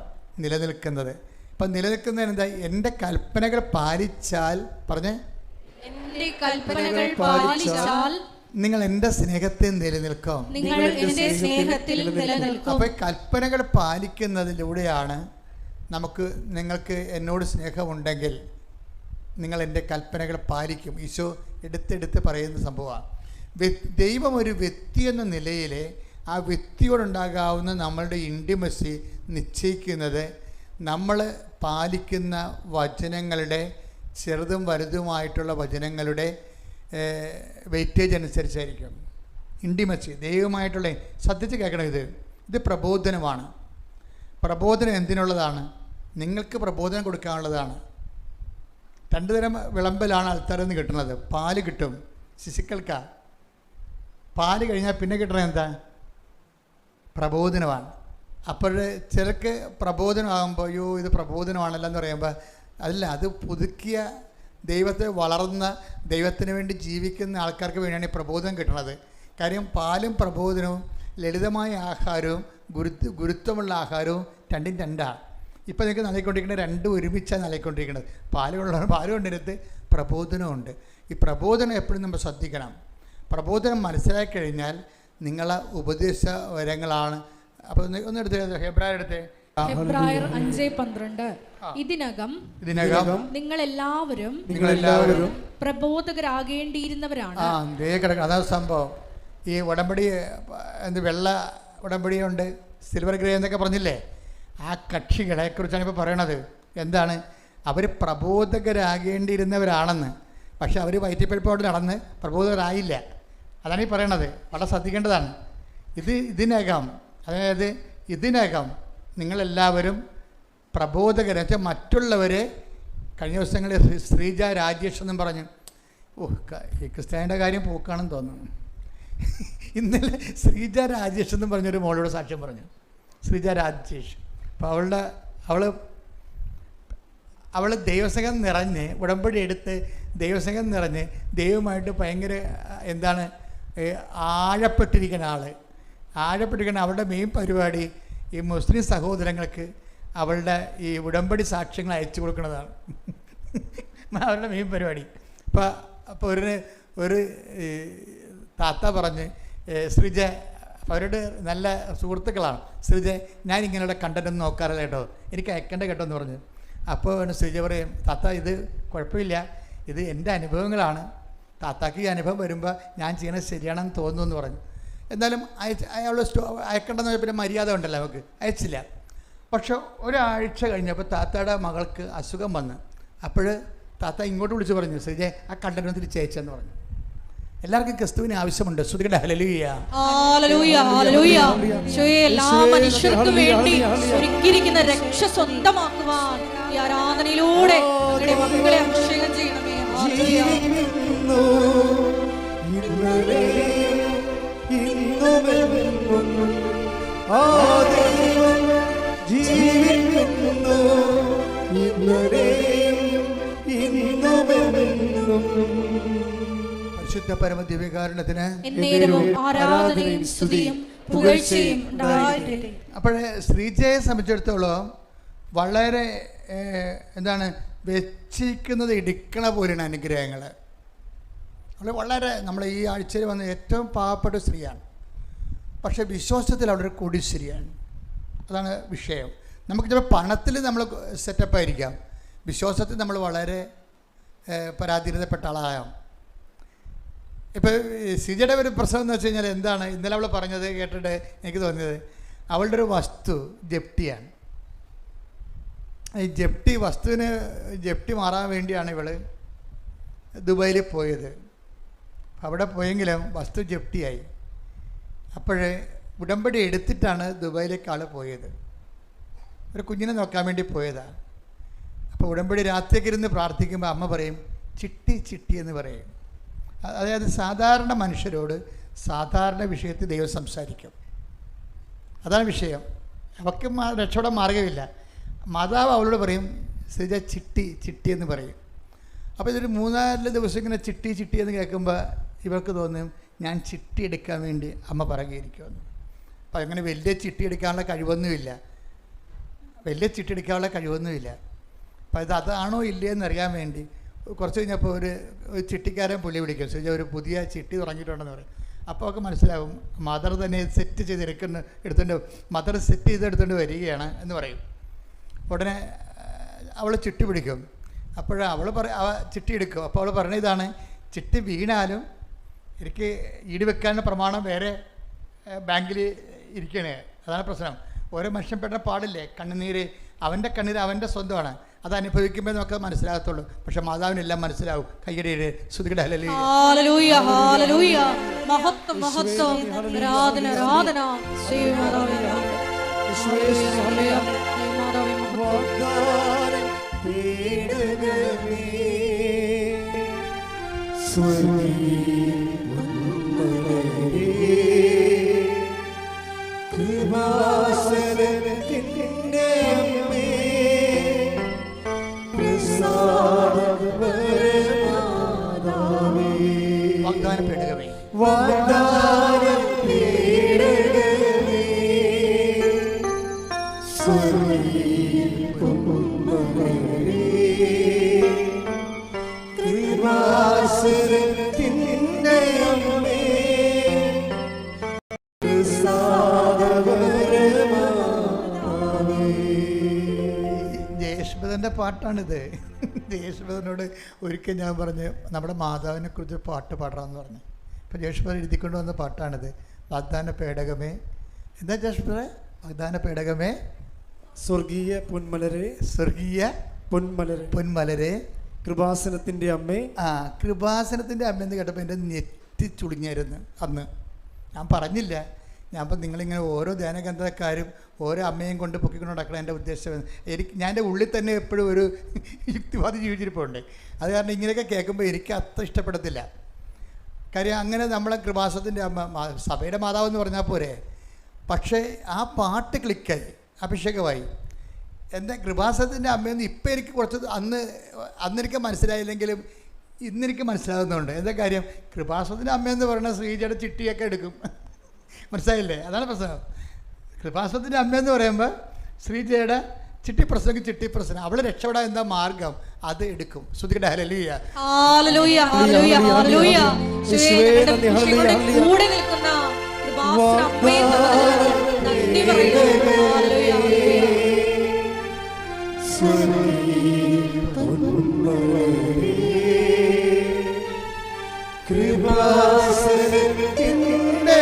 നിലനിൽക്കുന്നത്. അപ്പം നിലനിൽക്കുന്നതിന് എന്താ? എൻ്റെ കൽപ്പനകൾ പാലിച്ചാൽ, പറഞ്ഞേ, എൻ്റെ കൽപ്പനകൾ പാലിച്ചാൽ നിങ്ങൾ എൻ്റെ സ്നേഹത്തിൽ നിലനിൽക്കും. അപ്പോൾ കൽപ്പനകൾ പാലിക്കുന്നതിലൂടെയാണ് നിങ്ങൾക്ക് എന്നോട് സ്നേഹമുണ്ടെങ്കിൽ നിങ്ങൾ എൻ്റെ കൽപ്പനകൾ പാലിക്കും. ഈശോ എടുത്തെടുത്ത് പറയുന്ന സംഭവമാണ്. ദൈവം ഒരു വ്യക്തി എന്ന നിലയിൽ ആ വ്യക്തിയോടുണ്ടാകാവുന്ന നമ്മളുടെ ഇൻറ്റിമസി നിശ്ചയിക്കുന്നത് നമ്മൾ പാലിക്കുന്ന വചനങ്ങളുടെ, ചെറുതും വലുതുമായിട്ടുള്ള വചനങ്ങളുടെ വെയിറ്റേജ് അനുസരിച്ചായിരിക്കും. ഇൻറ്റിമസി ദൈവമായിട്ടുള്ള, ശ്രദ്ധിച്ച് കേൾക്കണം, ഇത് പ്രബോധനമാണ്. പ്രബോധനം എന്തിനുള്ളതാണ്? നിങ്ങൾക്ക് പ്രബോധനം കൊടുക്കാനുള്ളതാണ്. 2 തരം വിളമ്പലാണ് ആൾക്കാരിൽ നിന്ന് കിട്ടുന്നത്. പാല് കിട്ടും ശിശുക്കൾക്കാണ്. പാല് കഴിഞ്ഞാൽ പിന്നെ കിട്ടണത് എന്താ? പ്രബോധനമാണ്. അപ്പോൾ ചിലർക്ക് പ്രബോധനമാകുമ്പോൾ അയ്യോ ഇത് പ്രബോധനമാണല്ലോ എന്ന് പറയുമ്പോൾ അതല്ല, അത് പുതുക്കിയ ദൈവത്തെ വളർന്ന ദൈവത്തിന് വേണ്ടി ജീവിക്കുന്ന ആൾക്കാർക്ക് വേണ്ടിയാണ് ഈ പ്രബോധനം കിട്ടുന്നത്. കാര്യം പാലും പ്രബോധനവും, ലളിതമായ ആഹാരവും ഗുരുത്വമുള്ള ആഹാരവും രണ്ടും രണ്ടാണ്. ഇപ്പോൾ നിങ്ങൾക്ക് നൽകിക്കൊണ്ടിരിക്കുന്നത് രണ്ടും ഒരുമിച്ചാണ് നൽകിക്കൊണ്ടിരിക്കുന്നത്. പാല് കൊണ്ടിരുത്ത് പ്രബോധനമുണ്ട്. ഈ പ്രബോധനം എപ്പോഴും നമ്മൾ ശ്രദ്ധിക്കണം. പ്രബോധനം മനസ്സിലാക്കി കഴിഞ്ഞാൽ നിങ്ങളെ ഉപദേശ വരങ്ങളാണ്. അപ്പോൾ ഒന്ന് എടുത്ത് ഹെബ്രായർ 5:12 ഇതിനകം നിങ്ങളെല്ലാവരും പ്രബോധകരാകേണ്ടിയിരുന്നവരാണ്. അതാണ് സംഭവം. ഈ ഉടമ്പടി വെള്ള ഉടമ്പടിയുണ്ട്, സിൽവർ ഗ്രേ എന്നൊക്കെ പറഞ്ഞില്ലേ, ആ കക്ഷികളെ കുറിച്ചാണ് ഇപ്പോൾ പറയണത്. എന്താണ്? അവർ പ്രബോധകരാകേണ്ടിയിരുന്നവരാണെന്ന്. പക്ഷെ അവർ വയറ്റിപ്പഴുപ്പോട് നടന്ന് പ്രബോധകരായില്ല. അതാണ് ഈ പറയണത്. വളരെ ശ്രദ്ധിക്കേണ്ടതാണ്. ഇതിനകം നിങ്ങളെല്ലാവരും പ്രബോധകരെ വെച്ചാൽ മറ്റുള്ളവരെ. കഴിഞ്ഞ ദിവസങ്ങളിൽ ശ്രീജ രാജേഷ് എന്നും പറഞ്ഞു. ഈ ക്രിസ്ത്യാനിയുടെ കാര്യം പോക്കാണെന്ന് തോന്നുന്നു. ഇന്നലെ ശ്രീജ രാജേഷ് എന്നും പറഞ്ഞൊരു മോളോട് സാക്ഷ്യം പറഞ്ഞു. ശ്രീജ രാജേഷ്. അപ്പോൾ അവൾ ദൈവസംഘം നിറഞ്ഞ്, ഉടമ്പടി എടുത്ത് ദൈവസംഘം നിറഞ്ഞ് ദൈവമായിട്ട് ഭയങ്കര ആഴപ്പെട്ടിരിക്കുന്ന അവളുടെ മെയിൻ പരിപാടി ഈ മുസ്ലിം സഹോദരങ്ങൾക്ക് അവളുടെ ഈ ഉടമ്പടി സാക്ഷ്യങ്ങൾ അയച്ചു കൊടുക്കുന്നതാണ് അവരുടെ മെയിൻ പരിപാടി. അപ്പോൾ ഒരു താത്ത പറഞ്ഞ്, ശ്രീജ, അവരുടെ നല്ല സുഹൃത്തുക്കളാണ്, ശ്രീജ ഞാൻ ഇങ്ങനെയുള്ള കണ്ടൻറ്റൊന്നും നോക്കാറില്ല കേട്ടോ, എനിക്ക് അയക്കേണ്ട കേട്ടോ എന്ന് പറഞ്ഞു. അപ്പോൾ ശ്രീജ പറയും, താത്ത ഇത് കുഴപ്പമില്ല, ഇത് എൻ്റെ അനുഭവങ്ങളാണ്, താത്താക്ക് ഈ അനുഭവം വരുമ്പോൾ ഞാൻ ചെയ്യണത് ശരിയാണെന്ന് തോന്നുന്നു എന്ന് പറഞ്ഞു. എന്നാലും അയാൾ അയക്കേണ്ടെന്ന് പിന്നെ മര്യാദ ഉണ്ടല്ലോ നമുക്ക്, അയച്ചില്ല. പക്ഷെ ഒരാഴ്ച കഴിഞ്ഞപ്പോൾ താത്തയുടെ മകൾക്ക് അസുഖം വന്ന്. അപ്പോൾ താത്ത ഇങ്ങോട്ട് വിളിച്ച് പറഞ്ഞു, ശ്രീജെ ആ കണ്ടന്റ് തിരിച്ചയച്ചെന്ന് പറഞ്ഞു. എല്ലാവർക്കും ക്രിസ്തുവിന് ആവശ്യമുണ്ട്. ശ്രുതികട ഹല്ലേലൂയ. ഹല്ലേലൂയ, ഹല്ലേലൂയ. ഈശോയെ, എല്ലാ മനുഷ്യർക്കും വേണ്ടി ഒരുക്കിയിരിക്കുന്ന രക്ഷ സ്വന്തമാക്കുവാൻ ഈ ആരാധനയിലൂടെ ഞങ്ങളുടെ മക്കളെ അഭിഷേകം ചെയ്യണമേ. ഹല്ലേലൂയ. പരിശുദ്ധ പരമ ദിവ്യകാരുണ്യത്തിന് ആരാധനയും സ്തുതിയും പുകഴ്ചയും ഉണ്ടായിരിക്കട്ടെ. അപ്പോഴേ ശ്രീജയെ സംബന്ധിച്ചിടത്തോളം വളരെ എന്താണ് വെച്ചിരിക്കുന്നത് ഇടിക്കണ പോലെയാണ് അനുഗ്രഹങ്ങൾ. അവൾ വളരെ നമ്മൾ ഈ ആഴ്ചയിൽ വന്ന ഏറ്റവും പാവപ്പെട്ട സ്ത്രീയാണ്. പക്ഷേ വിശ്വാസത്തിൽ അവളൊരു കോടീശ്വരിയാണ്. അതാണ് വിഷയം. നമുക്ക് ചിലപ്പോൾ പണത്തിൽ നമ്മൾ സെറ്റപ്പായിരിക്കാം, വിശ്വാസത്തിൽ നമ്മൾ വളരെ പരാധീനതപ്പെട്ട ആളാകാം. ഇപ്പോൾ സിജയുടെ ഒരു പ്രശ്നം എന്ന് വെച്ച് കഴിഞ്ഞാൽ എന്താണ്, ഇന്നലെ അവൾ പറഞ്ഞത് കേട്ടിട്ട് എനിക്ക് തോന്നിയത്, അവളുടെ ഒരു വസ്തു ജപ്തിയാണ്. ഈ വസ്തുവിന് ജപ്തി മാറാൻ വേണ്ടിയാണ് ഇവൾ ദുബായിൽ പോയത്. അവിടെ പോയെങ്കിലും വസ്തു ജപ്തിയായി. അപ്പോഴേ ഉടമ്പടി എടുത്തിട്ടാണ് ദുബായിലേക്ക് ആൾ പോയത്. ഒരു കുഞ്ഞിനെ നോക്കാൻ വേണ്ടി പോയതാണ്. അപ്പോൾ ഉടമ്പടി രാത്രിയൊക്കെ ഇരുന്ന് പ്രാർത്ഥിക്കുമ്പോൾ അമ്മ പറയും ചിട്ടി ചിട്ടി എന്ന് പറയും. അതായത് സാധാരണ മനുഷ്യരോട് സാധാരണ വിഷയത്തിൽ ദൈവം സംസാരിക്കും. അതാണ് വിഷയം. അവർക്ക് രക്ഷപ്പെടാൻ മാർഗമില്ല. മാതാവ് അവളോട് പറയും ശ്രീജ ചിട്ടി ചിട്ടി എന്ന് പറയും. അപ്പോൾ ഇതൊരു 3-4 ദിവസം ഇങ്ങനെ ചിട്ടി ചിട്ടി എന്ന് കേൾക്കുമ്പോൾ ഇവർക്ക് തോന്നും ഞാൻ ചിട്ടി എടുക്കാൻ വേണ്ടി അമ്മ പറയുകയിരിക്കുമെന്ന്. അപ്പോൾ അങ്ങനെ വലിയ ചിട്ടി എടുക്കാനുള്ള കഴിവൊന്നുമില്ല. അപ്പോൾ അതാണോ ഇല്ലയെന്ന് അറിയാൻ വേണ്ടി കുറച്ച് കഴിഞ്ഞപ്പോൾ ഒരു ചിട്ടിക്കാരൻ പുള്ളി വിളിക്കും, ശ്രീജ ഒരു പുതിയ ചിട്ടി തുടങ്ങിയിട്ടുണ്ടെന്ന് പറയും. അപ്പോൾ ഒക്കെ മനസ്സിലാവും മദർ തന്നെ സെറ്റ് ചെയ്ത് എടുത്തുകൊണ്ട് മദർ സെറ്റ് ചെയ്തെടുത്തുകൊണ്ട് വരികയാണ് എന്ന് പറയും. ഉടനെ അവൾ ചിട്ടി പിടിക്കും. അവൾ ചിട്ടി എടുക്കും. അപ്പോൾ അവൾ പറഞ്ഞ ഇതാണ്, ചിട്ടി വീണാലും എനിക്ക് ഈട് വെക്കാനുള്ള പ്രമാണം വേറെ ബാങ്കിൽ ഇരിക്കണേ. അതാണ് പ്രശ്നം. ഓരോ മനുഷ്യൻ പെടുന്ന പാടില്ലേ, കണ്ണുനീര് അവൻ്റെ കണ്ണീര് അവൻ്റെ സ്വന്തമാണ്. അത് അനുഭവിക്കുമ്പോൾ നമുക്ക് മനസ്സിലാകത്തുള്ളൂ. പക്ഷെ മാതാവിനെല്ലാം മനസ്സിലാവും. കയ്യടിയുടെ ശ്രുതികട ഹല്ലേലൂയ. ഹല്ലേലൂയ, ഹല്ലേലൂയ. മഹത്വം, മഹത്വം. ആരാധന, ആരാധന. വാഗ്ദാനപ്പെടുകവേ ജയേശ്വരൻ്റെ പാട്ടാണിത്. ജയേശ്വരനോട് ഒരിക്കൽ ഞാൻ പറഞ്ഞു നമ്മുടെ മാതാവിനെ കുറിച്ച് പാട്ട് പാടാമെന്ന് പറഞ്ഞു. അപ്പോൾ ജയേശ്വരൻ എഴുതിക്കൊണ്ട് വന്ന പാട്ടാണിത്. വാഗ്ദാന പേടകമേ, എന്താ ജയേശ്വരൻ? വാഗ്ദാന പേടകമേ, സ്വർഗീയ പൊന്മലരെ, സ്വർഗീയ പൊന്മലരെ, പൊന്മലരെ, കൃപാസനത്തിൻ്റെ അമ്മേ. കൃപാസനത്തിൻ്റെ അമ്മയെന്ന് കേട്ടപ്പോൾ എൻ്റെ നെറ്റി ചുളിഞ്ഞായിരുന്നു അന്ന്. ഞാൻ പറഞ്ഞില്ല. ഞാൻ ഇപ്പം നിങ്ങളിങ്ങനെ ഓരോ ധ്യാനഗ്രന്ഥക്കാരും ഓരോ അമ്മയും കൊണ്ട് പൊക്കിക്കൊണ്ട് നടക്കണം എൻ്റെ ഉദ്ദേശം. ഞാൻ എൻ്റെ ഉള്ളിൽ തന്നെ എപ്പോഴും ഒരു യുക്തിവാദി ജീവിച്ചിരിപ്പുണ്ട്. അത് കാരണം ഇങ്ങനെയൊക്കെ കേൾക്കുമ്പോൾ എനിക്ക് അത്ര ഇഷ്ടപ്പെടത്തില്ല. കാര്യം അങ്ങനെ നമ്മളെ കൃപാസനത്തിൻ്റെ അമ്മ, സഭയുടെ മാതാവ് എന്ന് പറഞ്ഞാൽ പോരെ. പക്ഷേ ആ പാട്ട് ക്ലിക്കായി, അഭിഷേകമായി. എൻ്റെ കൃപാസനത്തിൻ്റെ അമ്മയെന്ന് ഇപ്പം എനിക്ക് കുറച്ച് അന്നെനിക്ക് മനസ്സിലായില്ലെങ്കിലും ഇന്നെനിക്ക് മനസ്സിലാകുന്നുണ്ട്. എന്താ കാര്യം, കൃപാസനത്തിൻ്റെ അമ്മയെന്ന് പറയുന്ന ശ്രീജയുടെ ചിട്ടിയൊക്കെ എടുക്കും. മനസ്സിലായില്ലേ? അതാണ് പ്രശ്നം. കൃപാസനത്തിൻ്റെ അമ്മയെന്ന് പറയുമ്പോൾ ശ്രീജയുടെ ചിട്ടിപ്രസംഗം ചിട്ടിപ്രസംഗം അവൾ രക്ഷപ്പെടാൻ എന്താ മാർഗം അത് എടുക്കും. ശ്രുതികട ഹല്ലേലൂയ. ഹല്ലേലൂയ, ഹല്ലേലൂയ, ഹല്ലേലൂയ. കൂടെ നിൽക്കുന്ന കൃപാസന അമ്മയെ നന്ദി പറയുന്നു. ഹല്ലേലൂയ. കൃപാസനത്തിൻ്റെ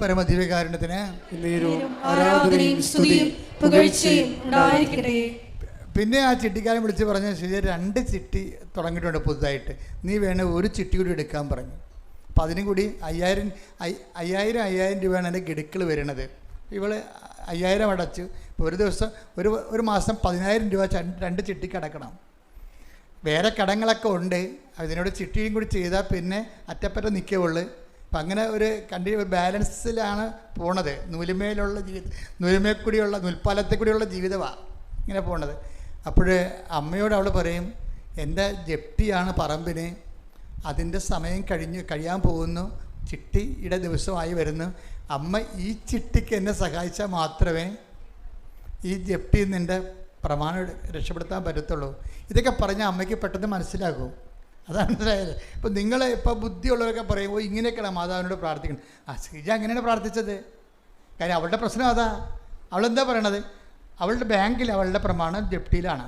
പരമദിവ്യകാരുണ്യത്തിന് ആരാധനയും സ്തുതിയും പുകഴ്ചയും ഉണ്ടായിരിക്കട്ടെ. പിന്നെ ആ ചിട്ടിക്കാരൻ വിളിച്ച് പറഞ്ഞ ശരി 2 ചിട്ടി തുടങ്ങിയിട്ടുണ്ട് പുതുതായിട്ട്, നീ വേണേൽ 1 ചിട്ടി കൂടി എടുക്കാൻ പറഞ്ഞു. അപ്പം അതിനും കൂടി 5000 രൂപയാണ് എൻ്റെ ഗഡുക്കൾ വരുന്നത്. ഇവൾ 5000 അടച്ചു. ഇപ്പോൾ ഒരു ദിവസം ഒരു മാസം 10000 രൂപ 2 ചിട്ടിക്ക് അടക്കണം. വേറെ കടങ്ങളൊക്കെ ഉണ്ട്, അതിനോട് ചിട്ടിയും കൂടി ചെയ്താൽ പിന്നെ അറ്റപ്പറ്റ നിൽക്കുകയുള്ളൂ. അപ്പം അങ്ങനെ ഒരു ബാലൻസിലാണ് പോണത്. നൂലുമേലുള്ള നൂലുമേൽ കൂടിയുള്ള നൂൽപ്പാലത്തിൽ കൂടിയുള്ള ജീവിതമാണ് ഇങ്ങനെ പോണത്. അപ്പോൾ അമ്മയോട് അവൾ പറയും, എൻ്റെ ജപ്തിയാണ് പറമ്പിന്, അതിൻ്റെ സമയം കഴിയാൻ പോകുന്നു, ചിട്ടിയുടെ ദിവസമായി വരുന്നു. അമ്മ ഈ ചിട്ടിക്ക് എന്നെ സഹായിച്ചാൽ മാത്രമേ ഈ ജപ്തിയിൽ നിൻ്റെ പ്രമാണം രക്ഷപ്പെടുത്താൻ പറ്റത്തുള്ളൂ. ഇതൊക്കെ പറഞ്ഞാൽ അമ്മയ്ക്ക് പെട്ടെന്ന് മനസ്സിലാകും. അതാണ് മനസ്സിലായത്. ഇപ്പം നിങ്ങൾ ഇപ്പോൾ ബുദ്ധിയുള്ളവരൊക്കെ പറയും, ഓ ഇങ്ങനെയൊക്കെയാണ് മാതാവിനോട് പ്രാർത്ഥിക്കണം. ശ്രീജ അങ്ങനെയാണ് പ്രാർത്ഥിച്ചത്. കാര്യം അവളുടെ പ്രശ്നം അതാ. അവളെന്താ പറയണത്, അവളുടെ ബാങ്കിൽ അവളുടെ പ്രമാണം ജപ്തിയിലാണ്.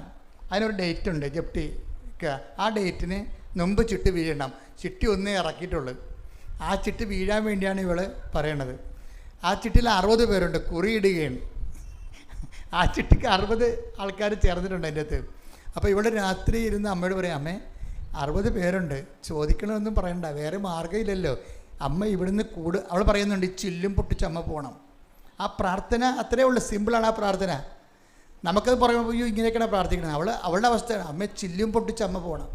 അതിനൊരു ഡേറ്റ് ഉണ്ട് ജപ്തിക്ക്. ആ ഡേറ്റിന് മുമ്പ് ചിട്ടി വീഴണം. ചിട്ടി ഒന്നേ ഇറക്കിയിട്ടുള്ളൂ. ആ ചിട്ടി വീഴാൻ വേണ്ടിയാണ് ഇവൾ പറയണത്. ആ ചിട്ടിയിൽ 60 പേരുണ്ട്, കുറിയിടുകയാണ്. ആ ചിട്ടിക്ക് 60 ആൾക്കാർ ചേർന്നിട്ടുണ്ട് അതിൻ്റെ അകത്ത്. അപ്പോൾ ഇവിടെ രാത്രി ഇരുന്ന് അമ്മയോട് പറയും, അമ്മേ 60 പേരുണ്ട്, ചോദിക്കണമെന്നും പറയണ്ട, വേറെ മാർഗ്ഗമില്ലല്ലോ. അമ്മ ഇവിടുന്ന് അവൾ പറയുന്നുണ്ട്, ഈ ചില്ലും പൊട്ടിച്ച് അമ്മ പോകണം. ആ പ്രാർത്ഥന അത്രയേ ഉള്ളൂ, സിമ്പിളാണ് ആ പ്രാർത്ഥന. നമുക്കത് പറയുമ്പോൾ അയ്യോ ഇങ്ങനെയൊക്കെയാണ് പ്രാർത്ഥിക്കണം. അവളുടെ അവസ്ഥയാണ്, അമ്മ ചില്ലും പൊട്ടിച്ച് അമ്മ പോകണം.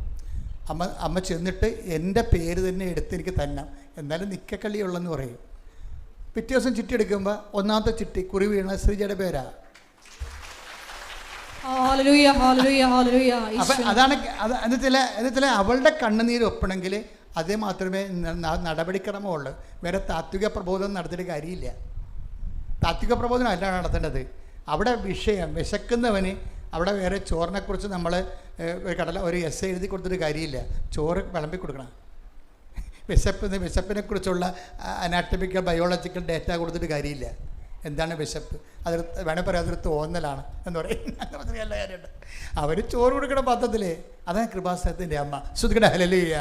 അമ്മ ചെന്നിട്ട് എൻ്റെ പേര് തന്നെ എടുത്ത് എനിക്ക് തന്നെ, എന്നാലും നിക്കക്കള്ളിയുള്ളെന്ന് പറയും. പിറ്റേ ദിവസം ചിട്ടി എടുക്കുമ്പോൾ 1ാമത്തെ ചിട്ടി കുറി വീണ ശ്രീജയുടെ പേരാ. അപ്പം അതാണ് എന്നുവെച്ചാൽ അവളുടെ കണ്ണുനീര് ഒപ്പണമെങ്കിൽ അതേ മാത്രമേ നടപടിക്രമമുള്ളൂ. വേറെ താത്വിക പ്രബോധനം നടത്തിയിട്ട് കാര്യമില്ല. താത്വിക പ്രബോധനം അല്ല നടത്തേണ്ടത്. അവിടെ വിഷയം വിശക്കുന്നവന് അവിടെ വേറെ ചോറിനെക്കുറിച്ച് നമ്മൾ ഒരു എസ് എഴുതി കൊടുത്തിട്ട് കാര്യമില്ല. ചോറ് വിളമ്പി കൊടുക്കണം. വിശപ്പിനെക്കുറിച്ചുള്ള അനാറ്റമിക്കൽ ബയോളജിക്കൽ ഡേറ്റ കൊടുത്തിട്ട് കാര്യമില്ല. എന്താണ് വിശപ്പ്? അത് വേണേൽ പറയാം, അതൊരു തോന്നലാണ് എന്ന് പറയും. നല്ല കാര്യമുണ്ട്. അവർ ചോറ് കൊടുക്കണം പദ്ധത്തില്. അതാണ് കൃപാസനത്തിൻ്റെ അമ്മ. ശ്രുതിക്കട്ടെ ഹല്ലേലൂയ.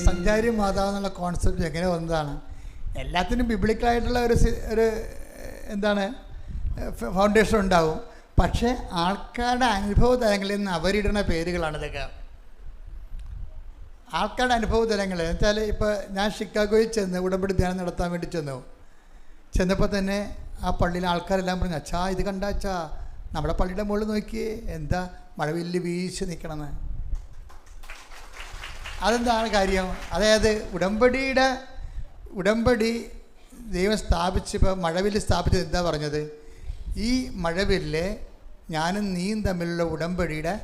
സഞ്ചാരി മാതാവ് എന്നുള്ള കോൺസെപ്റ്റ് എങ്ങനെ വന്നതാണ്? എല്ലാത്തിനും ബിബ്ലിക്കലായിട്ടുള്ള ഒരു എന്താണ് ഫൗണ്ടേഷൻ ഉണ്ടാവും. പക്ഷേ ആൾക്കാരുടെ അനുഭവ തലങ്ങളിൽ നിന്ന് അവരിടുന്ന പേരുകളാണ് ഇതൊക്കെ. ആൾക്കാരുടെ അനുഭവ തലങ്ങൾ എന്ന് വെച്ചാൽ ഇപ്പോൾ ഞാൻ ഷിക്കാഗോയിൽ ചെന്ന് ഉടമ്പടി ധ്യാനം നടത്താൻ വേണ്ടി ചെന്നപ്പോൾ തന്നെ ആ പള്ളിയിലെ ആൾക്കാരെല്ലാം പറഞ്ഞു, അച്ഛാ ഇത് കണ്ട അച്ഛാ, നമ്മുടെ പള്ളിയുടെ മുകളിൽ നോക്കിയേ എന്താ മഴവില്ല് വീശി നിൽക്കണമെന്ന്. അതെന്താണ് കാര്യം? അതായത് ഉടമ്പടി ദൈവം സ്ഥാപിച്ചപ്പോൾ മഴവില്ല് സ്ഥാപിച്ചത് എന്താ പറഞ്ഞത്? ഈ മഴവില്ല് ഞാനും നീയും തമ്മിലുള്ള ഉടമ്പടിയുടെ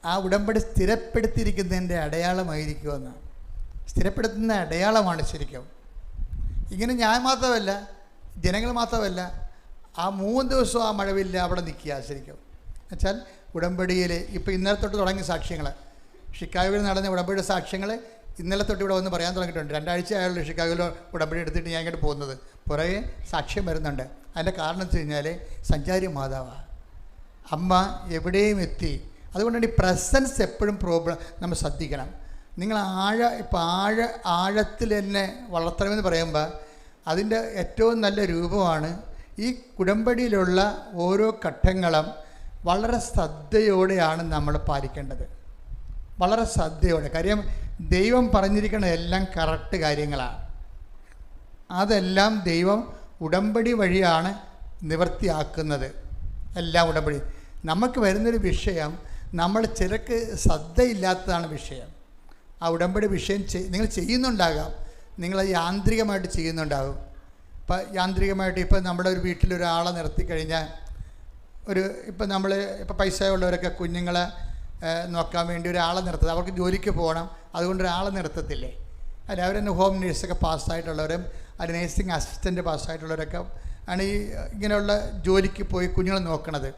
ആ ഉടമ്പടി സ്ഥിരപ്പെടുത്തിയിരിക്കുന്നതിൻ്റെ അടയാളമായിരിക്കുമെന്ന്. സ്ഥിരപ്പെടുത്തുന്ന അടയാളമാണ് ശരിക്കും. ഇങ്ങനെ ഞാൻ മാത്രമല്ല, ജനങ്ങൾ മാത്രമല്ല, ആ 3 ദിവസം ആ മഴവില്ല് അവിടെ നിൽക്കുക ശരിക്കും. എന്നുവെച്ചാൽ ഉടമ്പടിയിൽ ഇപ്പോൾ ഇന്നലെ തൊട്ട് തുടങ്ങിയ സാക്ഷ്യങ്ങൾ, ഷിക്കാഗോയിൽ നടന്ന ഉടമ്പടിയുടെ സാക്ഷ്യങ്ങൾ ഇന്നലെ തൊട്ട് ഇവിടെ വന്ന് പറയാൻ തുടങ്ങിയിട്ടുണ്ട്. 2 ആഴ്ച ആയുള്ള ഷിക്കാഗോയിൽ ഉടമ്പടി എടുത്തിട്ട് ഞാൻ ഇങ്ങോട്ട് പോകുന്നത്. പുറകെ സാക്ഷ്യം വരുന്നുണ്ട്. അതിൻ്റെ കാരണം എന്ന് വെച്ച് കഴിഞ്ഞാൽ സഞ്ചാരി മാതാവാണ്. അമ്മ എവിടെയും എത്തി. അതുകൊണ്ടാണ് ഈ പ്രസൻസ് എപ്പോഴും പ്രോബ്ലം നമ്മൾ ശ്രദ്ധിക്കണം. നിങ്ങൾ ആഴത്തിൽ തന്നെ വളർത്തണമെന്ന് പറയുമ്പോൾ അതിൻ്റെ ഏറ്റവും നല്ല രൂപമാണ് ഈ ഉടമ്പടിയിലുള്ള ഓരോ ഘട്ടങ്ങളും വളരെ ശ്രദ്ധയോടെയാണ് നമ്മൾ പാലിക്കേണ്ടത്. വളരെ ശ്രദ്ധയോടെ. കാര്യം ദൈവം പറഞ്ഞിരിക്കുന്ന എല്ലാം കറക്റ്റ് കാര്യങ്ങളാണ്. അതെല്ലാം ദൈവം ഉടമ്പടി വഴിയാണ് നിവൃത്തിയാക്കുന്നത്. എല്ലാം ഉടമ്പടി. നമുക്ക് വരുന്നൊരു വിഷയം, നമ്മൾ ചിലർക്ക് ശ്രദ്ധയില്ലാത്തതാണ് വിഷയം. ആ ഉടമ്പടി വിഷയം നിങ്ങൾ ചെയ്യുന്നുണ്ടാകാം, നിങ്ങൾ യാന്ത്രികമായിട്ട് ചെയ്യുന്നുണ്ടാകും. ഇപ്പം യാന്ത്രികമായിട്ട് ഇപ്പം നമ്മുടെ ഒരു വീട്ടിലൊരാളെ നിർത്തിക്കഴിഞ്ഞാൽ ഇപ്പം നമ്മൾ ഇപ്പം പൈസ ഉള്ളവരൊക്കെ കുഞ്ഞുങ്ങളെ നോക്കാൻ വേണ്ടി ഒരാളെ നിർത്തുന്നത്, അവർക്ക് ജോലിക്ക് പോകണം, അതുകൊണ്ട് ഒരാളെ നിർത്തത്തില്ലേ? അല്ല, അവരെന്നെ ഹോം നേഴ്സൊക്കെ പാസ്സായിട്ടുള്ളവരും അത് നേഴ്സിംഗ് അസിസ്റ്റൻ്റ് പാസ്സായിട്ടുള്ളവരൊക്കെ ആണ് ഈ ഇങ്ങനെയുള്ള ജോലിക്ക് പോയി കുഞ്ഞുങ്ങളെ നോക്കണത്.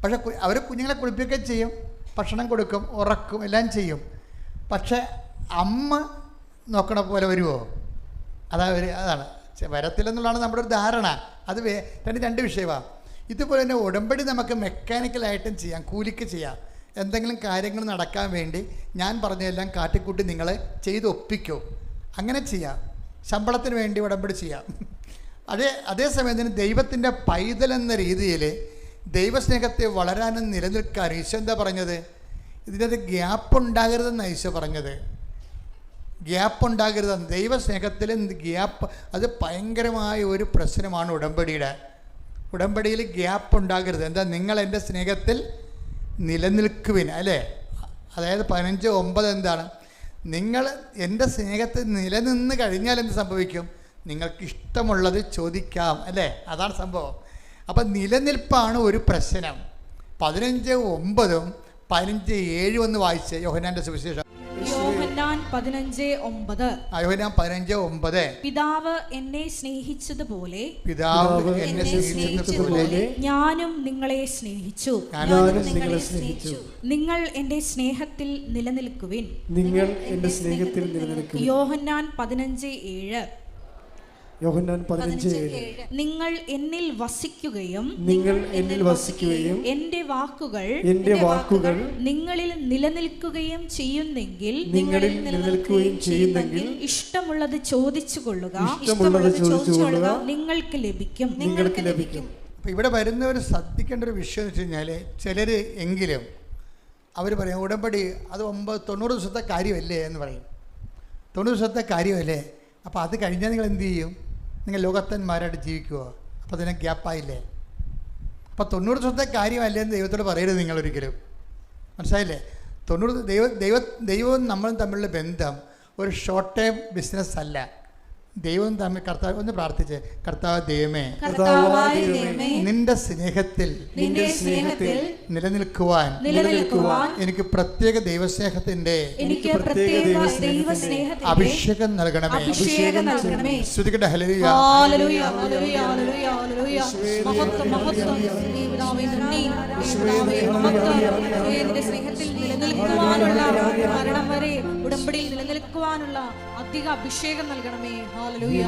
പക്ഷേ അവർ കുഞ്ഞുങ്ങളെ കുളിപ്പിക്കുകയും ചെയ്യും, ഭക്ഷണം കൊടുക്കും, ഉറക്കും, എല്ലാം ചെയ്യും. പക്ഷേ അമ്മ നോക്കണ പോലെ വരുമോ? അതാണ് വരത്തില്ലെന്നുള്ളതാണ് നമ്മുടെ ഒരു ധാരണ. അത് രണ്ട് വിഷയമാണ്. ഇതുപോലെ തന്നെ ഉടമ്പടി നമുക്ക് മെക്കാനിക്കലായിട്ടും ചെയ്യാം, കൂലിക്ക് ചെയ്യാം. എന്തെങ്കിലും കാര്യങ്ങൾ നടക്കാൻ വേണ്ടി ഞാൻ പറഞ്ഞതെല്ലാം കാട്ടിക്കൂട്ടി നിങ്ങൾ ചെയ്ത് ഒപ്പിക്കോ, അങ്ങനെ ചെയ്യാം. ശമ്പളത്തിന് വേണ്ടി ഉടമ്പടി ചെയ്യാം. അതേസമയത്തിന് ദൈവത്തിൻ്റെ പൈതലെന്ന രീതിയിൽ ദൈവസ്നേഹത്തെ വളരാനും നിലനിൽക്കാനും ഈശോ എന്താ പറഞ്ഞത്? ഇതിനകത്ത് ഗ്യാപ്പ് ഉണ്ടാകരുതെന്ന് ഈശോ പറഞ്ഞത്. ഗ്യാപ്പ് ഉണ്ടാകരുതെന്ന്. ദൈവസ്നേഹത്തിൽ ഗ്യാപ്പ് അത് ഭയങ്കരമായ ഒരു പ്രശ്നമാണ് ഉടമ്പടിയിൽ ഗ്യാപ്പ് ഉണ്ടാകരുത്. എന്താ? നിങ്ങൾ എൻ്റെ സ്നേഹത്തിൽ നിലനിൽക്കുവിൻ, അല്ലേ? അതായത് 15:9 എന്താണ്? നിങ്ങൾ എൻ്റെ സ്നേഹത്തിൽ നിലനിന്ന് കഴിഞ്ഞാൽ എന്ത് സംഭവിക്കും? നിങ്ങൾക്ക് ഇഷ്ടമുള്ളത് ചോദിക്കാം, അല്ലേ? അതാണ് സംഭവം. അപ്പം നിലനിൽപ്പാണ് ഒരു പ്രശ്നം. 15:9 15:7 ഒന്ന് വായിച്ച് യോഹന്നാന്റെ സുവിശേഷം. യോഹന്നാൻ 15:9. യോഹന്നാൻ 15:9. പിതാവ് എന്നെ സ്നേഹിച്ചതുപോലെ ഞാനും നിങ്ങളെ സ്നേഹിച്ചു. നിങ്ങൾ എന്റെ സ്നേഹത്തിൽ നിലനിൽക്കുവിൻ. യോഹന്നാൻ 15:7. യോഹന്നാൻ 15:7. നിങ്ങൾ എന്നിൽ വസിക്കുകയും എന്റെ വാക്കുകൾ നിങ്ങളിൽ നിലനിൽക്കുകയും ചെയ്യുന്നെങ്കിൽ ഇഷ്ടമുള്ളത് ചോദിച്ചു കൊള്ളുക, നിങ്ങൾക്ക് ലഭിക്കും. അപ്പം ഇവിടെ വരുന്നവർ ശ്രദ്ധിക്കേണ്ട ഒരു വിഷയം എന്ന് വെച്ച് കഴിഞ്ഞാൽ, ചിലർ എങ്കിലും അവർ പറയും ഉടമ്പടി അത് 90 ദിവസത്തെ കാര്യമല്ലേ എന്ന് പറയും. 90 ദിവസത്തെ കാര്യമല്ലേ? അപ്പോൾ അത് കഴിഞ്ഞാൽ നിങ്ങൾ എന്ത് ചെയ്യും? നിങ്ങൾ ലോകത്തന്മാരായിട്ട് ജീവിക്കുമോ? അപ്പോൾ അതിന് ഗ്യാപ്പായില്ലേ? അപ്പോൾ 90 ദിവസത്തെ കാര്യമല്ലേ എന്ന് ദൈവത്തോട് പറയരുത് നിങ്ങളൊരിക്കലും. മനസ്സിലായില്ലേ? 90 ദൈവവും നമ്മളും തമ്മിലുള്ള ബന്ധം ഒരു ഷോർട്ട് ടൈം ബിസിനസ് അല്ല. ദൈവം തമ്മിൽ കർത്താവ് ഒന്ന് പ്രാർത്ഥിച്ച്, കർത്താവ് ദൈവമേ, നിന്റെ സ്നേഹത്തിൽ നിലനിൽക്കുവാൻ എനിക്ക് പ്രത്യേക ദൈവസ്നേഹത്തിന്റെ അഭിഷേകം നൽകണമേ. ശ്രുതിക്കട്ടെ ഹല്ലേലൂയ. സ്നേഹത്തിൽ നിലനിൽക്കുവാനുള്ള മരണം വരെ ഉടമ്പടിയിൽ നിലനിൽക്കുവാനുള്ള അധിക അഭിഷേകം നൽകണമേ. ഹല്ലേലൂയ.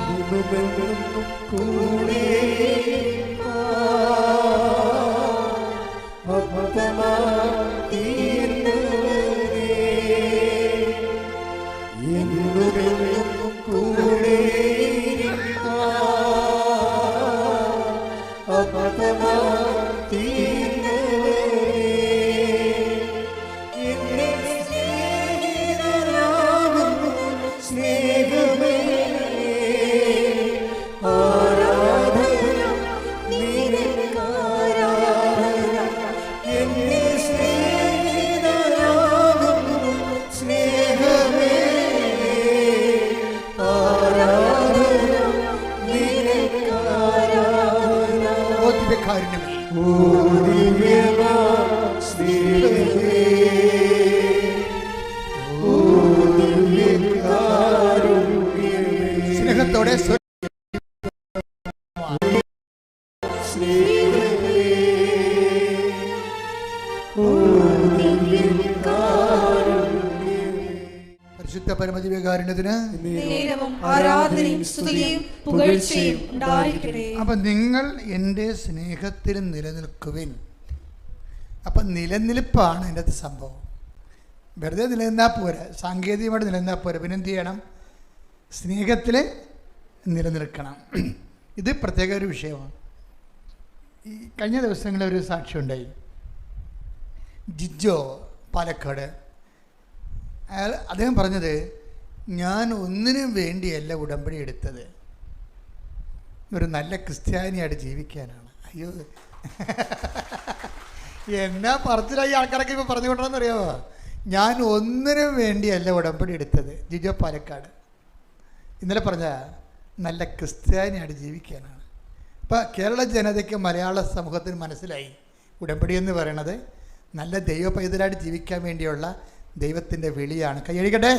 സ്നേഹത്തോടെ പരിശുദ്ധ പരമദിവ്യകാരുണ്യത്തിന് ആരാധനയും സ്തുതിയും പുകഴ്ചയും ഉണ്ടായിരിക്കട്ടെ. അപ്പം നിങ്ങൾ എൻ്റെ സ്നേഹത്തിൽ നിലനിൽക്കുവിൻ. അപ്പം നിലനിൽപ്പാണ് എൻ്റെ അത് സംഭവം. വെറുതെ നിലനിന്നാൽ പോരാ, സാങ്കേതികമായിട്ട് നിലനിന്നാൽ പോരാ, പിന്നെ എന്ത് ചെയ്യണം? സ്നേഹത്തിൽ നിലനിൽക്കണം. ഇത് പ്രത്യേക ഒരു വിഷയമാണ്. ഈ കഴിഞ്ഞ ദിവസങ്ങളിൽ ഒരു സാക്ഷ്യം ഉണ്ടായി. ജിജോ പാലക്കാട്, അദ്ദേഹം പറഞ്ഞത്, ഞാൻ ഒന്നിനും വേണ്ടിയല്ല ഉടമ്പടി എടുത്തത്, ഒരു നല്ല ക്രിസ്ത്യാനിയായിട്ട് ജീവിക്കാനാണ്. അയ്യോ, എന്നാ പറച്ചിലായി ആൾക്കാരൊക്കെ ഇപ്പോൾ പറഞ്ഞുകൊണ്ടെന്ന് അറിയാമോ? ഞാൻ ഒന്നിനും വേണ്ടിയല്ല ഉടമ്പടി എടുത്തത്. ജിജോ പാലക്കാട് ഇന്നലെ പറഞ്ഞ നല്ല ക്രിസ്ത്യാനിയായിട്ട് ജീവിക്കാനാണ്. അപ്പോൾ കേരള ജനതയ്ക്ക്, മലയാള സമൂഹത്തിന് മനസ്സിലായി ഉടമ്പടി എന്ന് പറയുന്നത് നല്ല ദൈവ പൈതലായിട്ട് ജീവിക്കാൻ വേണ്ടിയുള്ള ദൈവത്തിൻ്റെ വിളിയാണ്. കൈയടിക്കട്ടെ.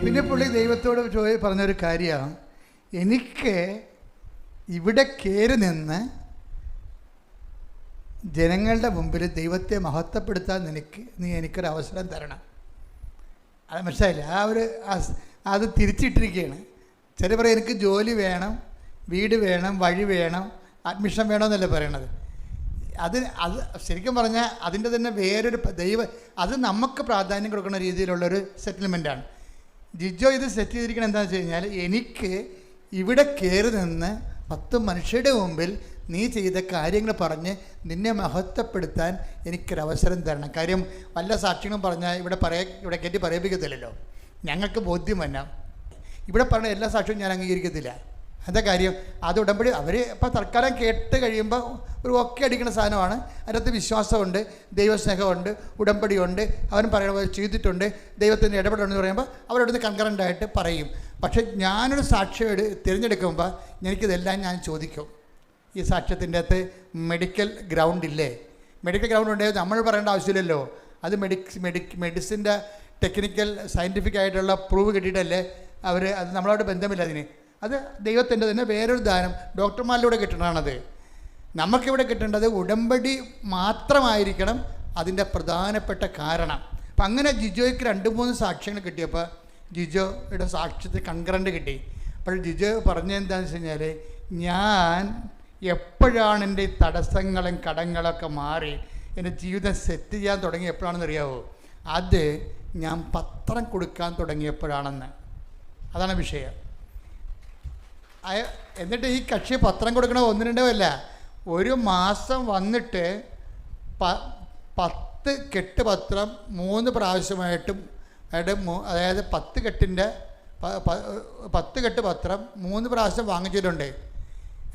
പിന്നെ പുള്ളി ദൈവത്തോട് പറഞ്ഞൊരു കാര്യമാണ്, എനിക്ക് ഇവിടെ കയറി നിന്ന് ജനങ്ങളുടെ മുമ്പിൽ ദൈവത്തെ മഹത്വപ്പെടുത്താൻ നീ എനിക്കൊരു അവസരം തരണം. അത് മനസ്സിലായില്ല. അത് തിരിച്ചിട്ടിരിക്കുകയാണ്. ചില പറയും എനിക്ക് ജോലി വേണം, വീട് വേണം, വഴി വേണം, അഡ്മിഷൻ വേണമെന്നല്ലേ പറയണത്. അത് ശരിക്കും പറഞ്ഞാൽ അതിൻ്റെ തന്നെ വേറൊരു അത് നമുക്ക് പ്രാധാന്യം കൊടുക്കുന്ന രീതിയിലുള്ളൊരു സെറ്റിൽമെൻറ്റാണ്. ജിജോ ഇത് സെറ്റ് ചെയ്തിരിക്കണം എന്താണെന്ന് വെച്ച് കഴിഞ്ഞാൽ, എനിക്ക് ഇവിടെ കയറി നിന്ന് 10 മനുഷ്യരുടെ മുമ്പിൽ നീ ചെയ്ത കാര്യങ്ങൾ പറഞ്ഞ് നിന്നെ മഹത്വപ്പെടുത്താൻ എനിക്കൊരവസരം തരണം. കാര്യം വല്ല സാക്ഷ്യങ്ങളും പറഞ്ഞാൽ ഇവിടെ കയറ്റി പറയിപ്പിക്കത്തില്ലല്ലോ. ഞങ്ങൾക്ക് ബോധ്യം വന്നാൽ ഇവിടെ പറഞ്ഞ എല്ലാ സാക്ഷ്യവും ഞാൻ അംഗീകരിക്കത്തില്ല. എന്താ കാര്യം? അത് ഉടമ്പടി അവർ ഇപ്പോൾ തൽക്കാലം കേട്ട് കഴിയുമ്പോൾ ഒരു ഒക്കെ അടിക്കുന്ന സാധനമാണ്. അതിനകത്ത് വിശ്വാസമുണ്ട്, ദൈവസ്നേഹമുണ്ട്, ഉടമ്പടിയുണ്ട്, അവൻ പറയണ പോലെ ചെയ്തിട്ടുണ്ട്, ദൈവത്തിൻ്റെ ഇടപെടണമെന്ന് പറയുമ്പോൾ അവരവിടുന്ന് കൺകറൻ്റായിട്ട് പറയും. പക്ഷേ ഞാനൊരു സാക്ഷ്യം തിരഞ്ഞെടുക്കുമ്പോൾ എനിക്കിതെല്ലാം ഞാൻ ചോദിക്കും. ഈ സാക്ഷ്യത്തിൻ്റെ അകത്ത് മെഡിക്കൽ ഗ്രൗണ്ട് ഇല്ലേ? മെഡിക്കൽ ഗ്രൗണ്ട് ഉണ്ടെങ്കിൽ നമ്മൾ പറയേണ്ട ആവശ്യമില്ലല്ലോ. അത് മെഡിസിൻ്റെ ടെക്നിക്കൽ സയൻറ്റിഫിക് ആയിട്ടുള്ള പ്രൂവ് കിട്ടിയിട്ടല്ലേ അത് നമ്മളോട് ബന്ധമില്ല. അതിന് അത് ദൈവത്തിൻ്റെ തന്നെ വേറൊരു ദാനം, ഡോക്ടർമാരിലൂടെ കിട്ടണതാണത്. നമുക്കിവിടെ കിട്ടേണ്ടത് ഉടമ്പടി മാത്രമായിരിക്കണം അതിൻ്റെ പ്രധാനപ്പെട്ട കാരണം. അപ്പം അങ്ങനെ ജിജോയ്ക്ക് 2-3 സാക്ഷ്യങ്ങൾ കിട്ടിയപ്പോൾ ജിജോയുടെ സാക്ഷ്യത്തിൽ കൺകറൻ്റ് കിട്ടി. അപ്പോൾ ജിജോ പറഞ്ഞതെന്താണെന്ന് വെച്ച് കഴിഞ്ഞാൽ, ഞാൻ എപ്പോഴാണ് എൻ്റെ തടസ്സങ്ങളും കടങ്ങളൊക്കെ മാറി എൻ്റെ ജീവിതം സെറ്റ് ചെയ്യാൻ തുടങ്ങി എപ്പോഴാണെന്ന് അറിയാവോ? അത് ഞാൻ പത്രം കൊടുക്കാൻ തുടങ്ങിയപ്പോഴാണെന്ന്. അതാണ് വിഷയം. എന്നിട്ട് ഈ കക്ഷി പത്രം കൊടുക്കണ 1-2 അല്ല, ഒരു മാസം വന്നിട്ട് 10 കെട്ട് പത്രം 3 പ്രാവശ്യമായിട്ടും അതായത് 10 കെട്ട് പത്രം 3 പ്രാവശ്യം വാങ്ങിച്ചിട്ടുണ്ട്.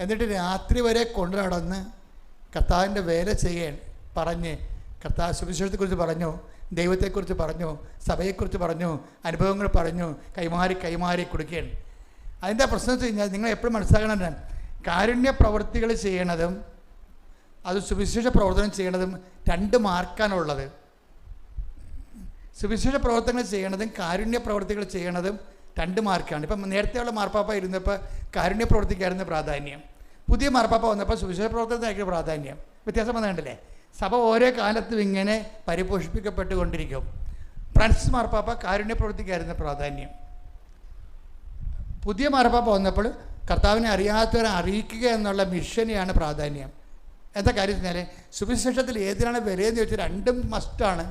എന്നിട്ട് രാത്രി വരെ കൊണ്ടു നടന്ന് കർത്താവിൻ്റെ വേല ചെയ്യാൻ പറഞ്ഞ് കർത്താവ് സുവിശേഷത്തെക്കുറിച്ച് പറഞ്ഞു, ദൈവത്തെക്കുറിച്ച് പറഞ്ഞു, സഭയെക്കുറിച്ച് പറഞ്ഞു, അനുഭവങ്ങൾ പറഞ്ഞു, കൈമാറി കൊടുക്കുകയാണ്. അതിൻ്റെ പ്രശ്നം വെച്ച് കഴിഞ്ഞാൽ നിങ്ങൾ എപ്പോഴും മനസ്സിലാക്കണം, കാരുണ്യ പ്രവൃത്തികൾ ചെയ്യണതും അത് സുവിശേഷ പ്രവർത്തനം ചെയ്യണതും 2 മാർക്കാണുള്ളത്. സുവിശേഷ പ്രവർത്തനങ്ങൾ ചെയ്യണതും കാരുണ്യ പ്രവൃത്തികൾ ചെയ്യണതും 2 മാർക്കാണ്. ഇപ്പം നേരത്തെയുള്ള മാർപ്പാപ്പ ഇരുന്നപ്പോൾ കാരുണ്യ പ്രവൃത്തിക്കായിരുന്നു പ്രാധാന്യം. പുതിയ മാർപ്പാപ്പ വന്നപ്പോൾ സുവിശേഷ പ്രവർത്തനത്തിനായിരിക്കും പ്രാധാന്യം. വ്യത്യാസം വന്നിട്ടുണ്ടല്ലേ? സഭ ഓരോ കാലത്തും ഇങ്ങനെ പരിപോഷിപ്പിക്കപ്പെട്ടുകൊണ്ടിരിക്കും. ഫ്രാൻസിസ് മാർപ്പാപ്പ കാരുണ്യ പ്രവൃത്തിക്കായിരുന്നു പ്രാധാന്യം. പുതിയ മാർപ്പാപ്പ വന്നപ്പോൾ കർത്താവിനെ അറിയാത്തവരെ അറിയിക്കുക എന്നുള്ള മിഷനെയാണ് പ്രാധാന്യം. എന്താ കാര്യം വെച്ചാൽ, സുവിശേഷത്തിൽ ഏതിനാണ് വിലയെന്ന് ചോദിച്ചാൽ 2 മസ്റ്റാണ്.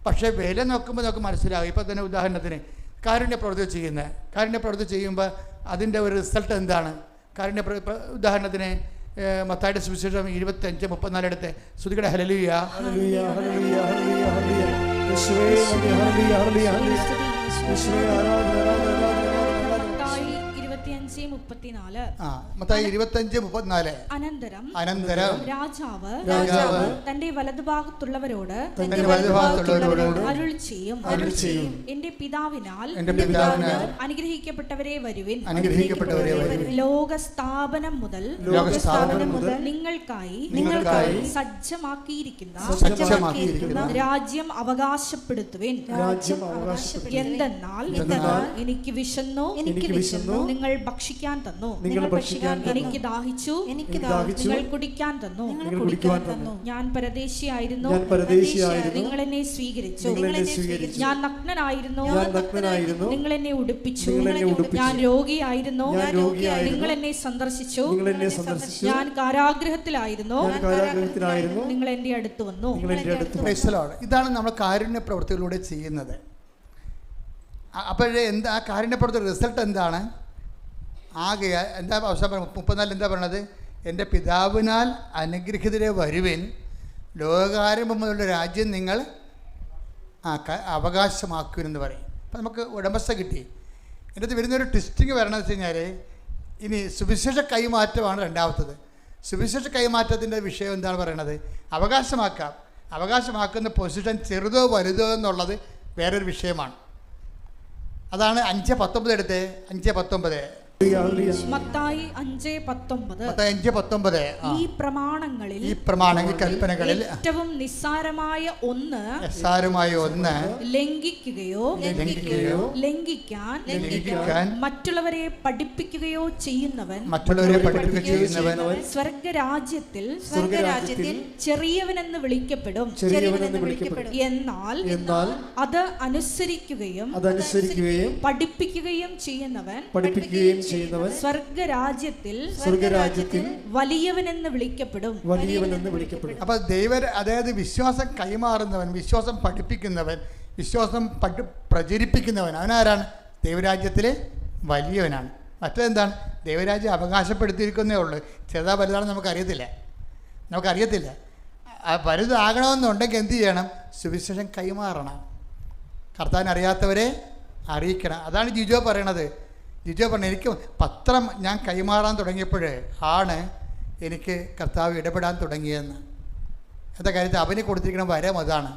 പക്ഷേ വില നോക്കുമ്പോൾ നമുക്ക് മനസ്സിലാകും. ഇപ്പോൾ തന്നെ ഉദാഹരണത്തിന് കാരുണ്യ പ്രവൃത്തി ചെയ്യുമ്പോൾ അതിൻ്റെ ഒരു റിസൾട്ട് എന്താണ്? ഉദാഹരണത്തിന് മത്തായിയുടെ സുവിശേഷം 25:34 എടുത്ത് ശ്രുതികടെ ഹല്ലേലൂയ. മത്തായി 25:34. അനന്തരം രാജാവ് തന്റെ വലതുഭാഗത്തുള്ളവരോട് അരുൾ ചെയ്യും, എന്റെ പിതാവിനാൽ അനുഗ്രഹിക്കപ്പെട്ടവരെ വരുവിൻ. ലോകസ്ഥാപനം മുതൽ നിങ്ങൾക്കായി സജ്ജമാക്കിയിരിക്കുന്ന രാജ്യം അവകാശപ്പെടുത്തുവിൻ. എന്തെന്നാൽ എനിക്ക് വിശന്നു, നിങ്ങൾ ഭക്ഷിക്കാൻ തന്നു. നിങ്ങൾ ഭക്ഷിക്കാൻ തന്നു. എനിക്ക് ദാഹിച്ചു, നിങ്ങൾ കുടിക്കാൻ തന്നു. ഞാൻ പരദേശിയായിരുന്നു, നിങ്ങൾ എന്നെ സ്വീകരിച്ചു. ഞാൻ നഗ്നനായിരുന്നു, നിങ്ങൾ എന്നെ ഉടുപ്പിച്ചു. ഞാൻ രോഗിയായിരുന്നു, നിങ്ങൾ എന്നെ സന്ദർശിച്ചു. ഞാൻ കാരാഗൃഹത്തിലായിരുന്നു, നിങ്ങൾ എന്റെ അടുത്ത് വന്നു. ഇതാണ് നമ്മൾ കാരുണ്യ പ്രവൃത്തികളിലൂടെ ചെയ്യുന്നത്. അപ്പോഴേ എന്താ ആ കാരുണ്യ പ്രവൃത്തി റിസൾട്ട് എന്താണ്? ആകെയാൽ എന്താ അവസാനം 34 എന്താ പറയണത്? എൻ്റെ പിതാവിനാൽ അനുഗ്രഹിതരെ വരുവിൻ, ലോകാരംഭം മുതലുള്ള രാജ്യം നിങ്ങൾ അവകാശമാക്കുമെന്ന് പറയും. അപ്പം നമുക്ക് ഉടമസ്ഥ കിട്ടി. എൻ്റെ അടുത്ത് വരുന്നൊരു ട്വിസ്റ്റിങ് വരണമെന്ന് വെച്ച് കഴിഞ്ഞാൽ ഇനി സുവിശേഷ കൈമാറ്റമാണ് രണ്ടാമത്തത്. സുവിശേഷ കൈമാറ്റത്തിൻ്റെ വിഷയം എന്താണ് പറയണത്? അവകാശമാക്കാം. അവകാശമാക്കുന്ന പൊസിഷൻ ചെറുതോ വലുതോ എന്നുള്ളത് വേറൊരു വിഷയമാണ്. അതാണ് 5:19 എടുത്ത് 5:19 മത്തായി 5:19 ഈ പ്രമാണങ്ങളിൽ കൽപ്പനകളിൽ ഏറ്റവും നിസ്സാരമായ ഒന്ന് ലംഘിക്കുകയോ ലംഘിക്കാൻ മറ്റുള്ളവരെ പഠിപ്പിക്കുകയോ ചെയ്യുന്നവൻ സ്വർഗരാജ്യത്തിൽ ചെറിയവനെന്ന് വിളിക്കപ്പെടും. എന്നാൽ അത് അനുസരിക്കുകയും പഠിപ്പിക്കുകയും ചെയ്യുന്നവൻ സ്വർഗരാജ്യത്തിൽ വലിയവനെന്ന് വിളിക്കപ്പെടും. അപ്പൊ അതായത് വിശ്വാസം കൈമാറുന്നവൻ, വിശ്വാസം പഠിപ്പിക്കുന്നവൻ, വിശ്വാസം പ്രചരിപ്പിക്കുന്നവൻ, അവനാരാണ്? ദൈവരാജ്യത്തിലെ വലിയവനാണ്. മറ്റെന്താണ്? ദൈവരാജ്യം അവകാശപ്പെടുത്തിയിരിക്കുന്നേ ഉള്ളൂ. ചെറുതാ വലുതാണെന്ന് നമുക്കറിയത്തില്ല. വലുതാകണമെന്നുണ്ടെങ്കിൽ എന്ത് ചെയ്യണം? സുവിശേഷം കൈമാറണം. കർത്താവിനെ അറിയാത്തവരെ അറിയിക്കണം. അതാണ് ജിജോ പറയണത്. ജിജോ പറഞ്ഞു, എനിക്ക് പത്രം ഞാൻ കൈമാറാൻ തുടങ്ങിയപ്പോൾ ആണ് എനിക്ക് കർത്താവ് ഇടപെടാൻ തുടങ്ങിയതെന്ന്. എന്താ കാര്യത്തിൽ അവന് കൊടുത്തിരിക്കുന്ന വരം അതാണ്,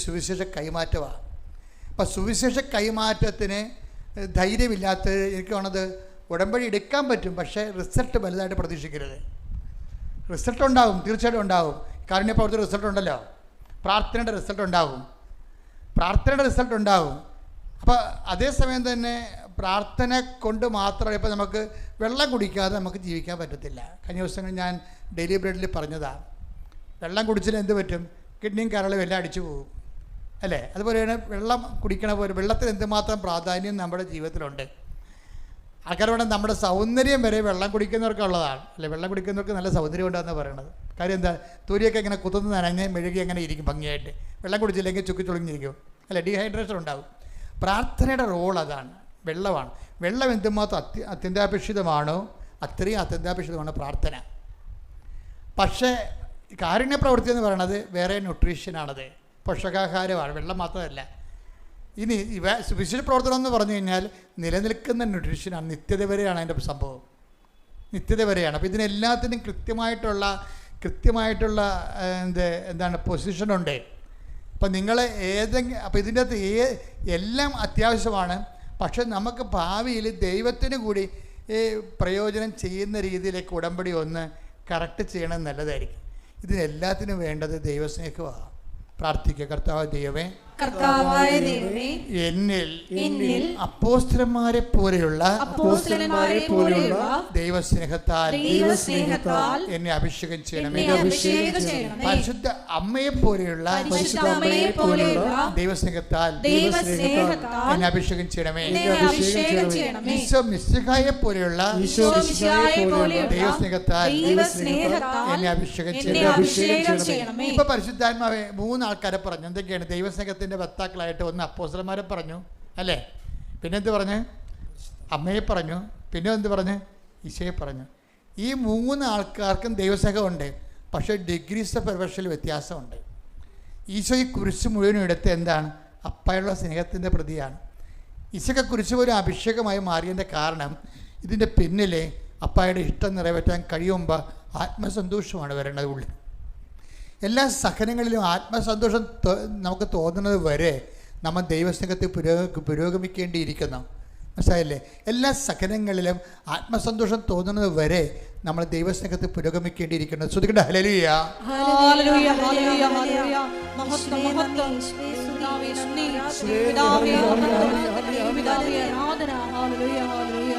സുവിശേഷ കൈമാറ്റമാണ്. അപ്പം സുവിശേഷ കൈമാറ്റത്തിന് ധൈര്യമില്ലാത്ത എനിക്ക് വേണത് ഉടമ്പടി എടുക്കാൻ പറ്റും, പക്ഷേ റിസൾട്ട് വലുതായിട്ട് പ്രതീക്ഷിക്കരുത്. റിസൾട്ട് ഉണ്ടാകും, തീർച്ചയായിട്ടും ഉണ്ടാകും. കാരുണ്യപ്രവൃത്തി റിസൾട്ട് ഉണ്ടല്ലോ, പ്രാർത്ഥനയുടെ റിസൾട്ട് ഉണ്ടാകും. അപ്പോൾ അതേസമയം തന്നെ പ്രാർത്ഥന കൊണ്ട് മാത്രമേ ഇപ്പോൾ നമുക്ക് വെള്ളം കുടിക്കാതെ നമുക്ക് ജീവിക്കാൻ പറ്റത്തില്ല. കഴിഞ്ഞ ദിവസങ്ങൾ ഞാൻ ഡെയിലി ബ്രെഡിൽ പറഞ്ഞതാണ്, വെള്ളം കുടിച്ചാൽ എന്ത് പറ്റും? കിഡ്നിയും കരളും എല്ലാം അടിച്ചു പോകും, അല്ലേ? അതുപോലെയാണ് വെള്ളം കുടിക്കണ പോലെ വെള്ളത്തിന് എന്തുമാത്രം പ്രാധാന്യം നമ്മുടെ ജീവിതത്തിലുണ്ട്. ആൾക്കാർ വേണം നമ്മുടെ സൗന്ദര്യം വരെ വെള്ളം കുടിക്കുന്നവർക്കുള്ളതാണ്, അല്ലേ? വെള്ളം കുടിക്കുന്നവർക്ക് നല്ല സൗന്ദര്യം ഉണ്ടെന്ന് പറയണത്. കാര്യം എന്താ? തൂരിയൊക്കെ ഇങ്ങനെ കുത്തുന്ന നനഞ്ഞ് മെഴുകി അങ്ങനെ ഇരിക്കും ഭംഗിയായിട്ട്. വെള്ളം കുടിച്ചില്ലെങ്കിൽ ചുക്കി ചുളിഞ്ഞിരിക്കും, അല്ലേ? ഡീഹൈഡ്രേഷൻ ഉണ്ടാകും. പ്രാർത്ഥനയുടെ റോൾ അതാണ്, വെള്ളമാണ്. വെള്ളം എന്തുമാത്രം അത്യന്താപേക്ഷിതമാണോ അത്രയും അത്യന്താപേക്ഷിതമാണ് പ്രാർത്ഥന. പക്ഷേ കാരുണ്യ പ്രവൃത്തി എന്ന് പറയുന്നത് വേറെ ന്യൂട്രീഷ്യനാണത്, പോഷകാഹാരമാണ്, വെള്ളം മാത്രമല്ല. ഇനി സുവിശേഷ പ്രവർത്തനം എന്ന് പറഞ്ഞു കഴിഞ്ഞാൽ നിലനിൽക്കുന്ന ന്യൂട്രീഷനാണ്, നിത്യത വരെയാണ് അതിൻ്റെ സംഭവം, നിത്യത വരെയാണ്. അപ്പോൾ ഇതിനെല്ലാത്തിനും കൃത്യമായിട്ടുള്ള എന്താണ് പൊസിഷനുണ്ട്. അപ്പം നിങ്ങൾ അപ്പോൾ ഇതിൻ്റെ അകത്ത് എല്ലാം അത്യാവശ്യമാണ്. പക്ഷെ നമുക്ക് ഭാവിയിൽ ദൈവത്തിന് കൂടി പ്രയോജനം ചെയ്യുന്ന രീതിയിലേക്ക് ഉടമ്പടി ഒന്ന് കറക്റ്റ് ചെയ്യണം നല്ലതായിരിക്കും. ഇതിനെല്ലാത്തിനും വേണ്ടത് ദൈവസ്നേഹമാണ്. പ്രാർത്ഥിക്കുക. കർത്താവായ ദൈവമേ എന്നിൽ അപ്പോസ്തലന്മാരെ പോലെയുള്ള ദൈവസ്നേഹത്താൽ എന്നെ അഭിഷേകം ചെയ്യണമേ. പരിശുദ്ധ അമ്മയെ പോലെയുള്ള ദൈവസ്നേഹത്താൽ എന്നെ അഭിഷേകം ചെയ്യണമേ. ഈശോ മിശിഹായെ പോലെയുള്ള ദൈവസ്നേഹത്താൽ എന്നെ അഭിഷേകം ചെയ്യണമേ. ഇപ്പൊ പരിശുദ്ധാത്മാവെ 3 ആൾക്കാരെ പറഞ്ഞു. എന്തൊക്കെയാണ്? ദൈവസ്നേഹത്തിന്റെ വക്താക്കളായിട്ട് ഒന്ന് അപ്പോസ്തലന്മാരെ പറഞ്ഞു, അല്ലേ? പിന്നെന്ത് പറഞ്ഞു? അമ്മയെ പറഞ്ഞു. പിന്നെ എന്ത് പറഞ്ഞു? ഈശോയെ പറഞ്ഞു. ഈ 3 ആൾക്കാർക്കും ദൈവസ്നേഹമുണ്ട്, പക്ഷേ ഡിഗ്രീസ് ഓഫ് പെർഫെക്ഷനിൽ വ്യത്യാസമുണ്ട്. ഈശോ ഈ കുരിശ് മുഴുവനും എടുത്ത് എന്താണ്? അപ്പായുള്ള സ്നേഹത്തിൻ്റെ പ്രതിയാണ്. ഈശോയ്ക്ക് കുരിശ് പോലും അഭിഷേകമായി മാറിയതിൻ്റെ കാരണം ഇതിൻ്റെ പിന്നിലെ അപ്പായുടെ ഇഷ്ടം നിറവേറ്റാൻ കഴിയുമ്പോൾ ആത്മസന്തോഷമാണ് വരേണ്ടത് ഉള്ളിൽ. എല്ലാ സഹനങ്ങളിലും ആത്മസന്തോഷം നമുക്ക് തോന്നുന്നത് വരെ നമ്മൾ ദൈവസ്നേഹത്തിൽ പുരോഗമിക്കേണ്ടിയിരിക്കുന്നു. മനസ്സിലായില്ലേ? എല്ലാ സഹനങ്ങളിലും ആത്മസന്തോഷം തോന്നുന്നത് വരെ നമ്മൾ ദൈവസ്നേഹത്തിൽ പുരോഗമിക്കേണ്ടിയിരിക്കുന്നു. ശ്രദ്ധിക്കട്ടെ. ഹല്ലേലൂയ, ഹല്ലേലൂയ, ഹല്ലേലൂയ, ഹല്ലേലൂയ. മഹത്വം, മഹത്വം. പിതാവേ നന്ദി, പിതാവേ ആരാധന, ഹല്ലേലൂയ, ഹല്ലേലൂയ.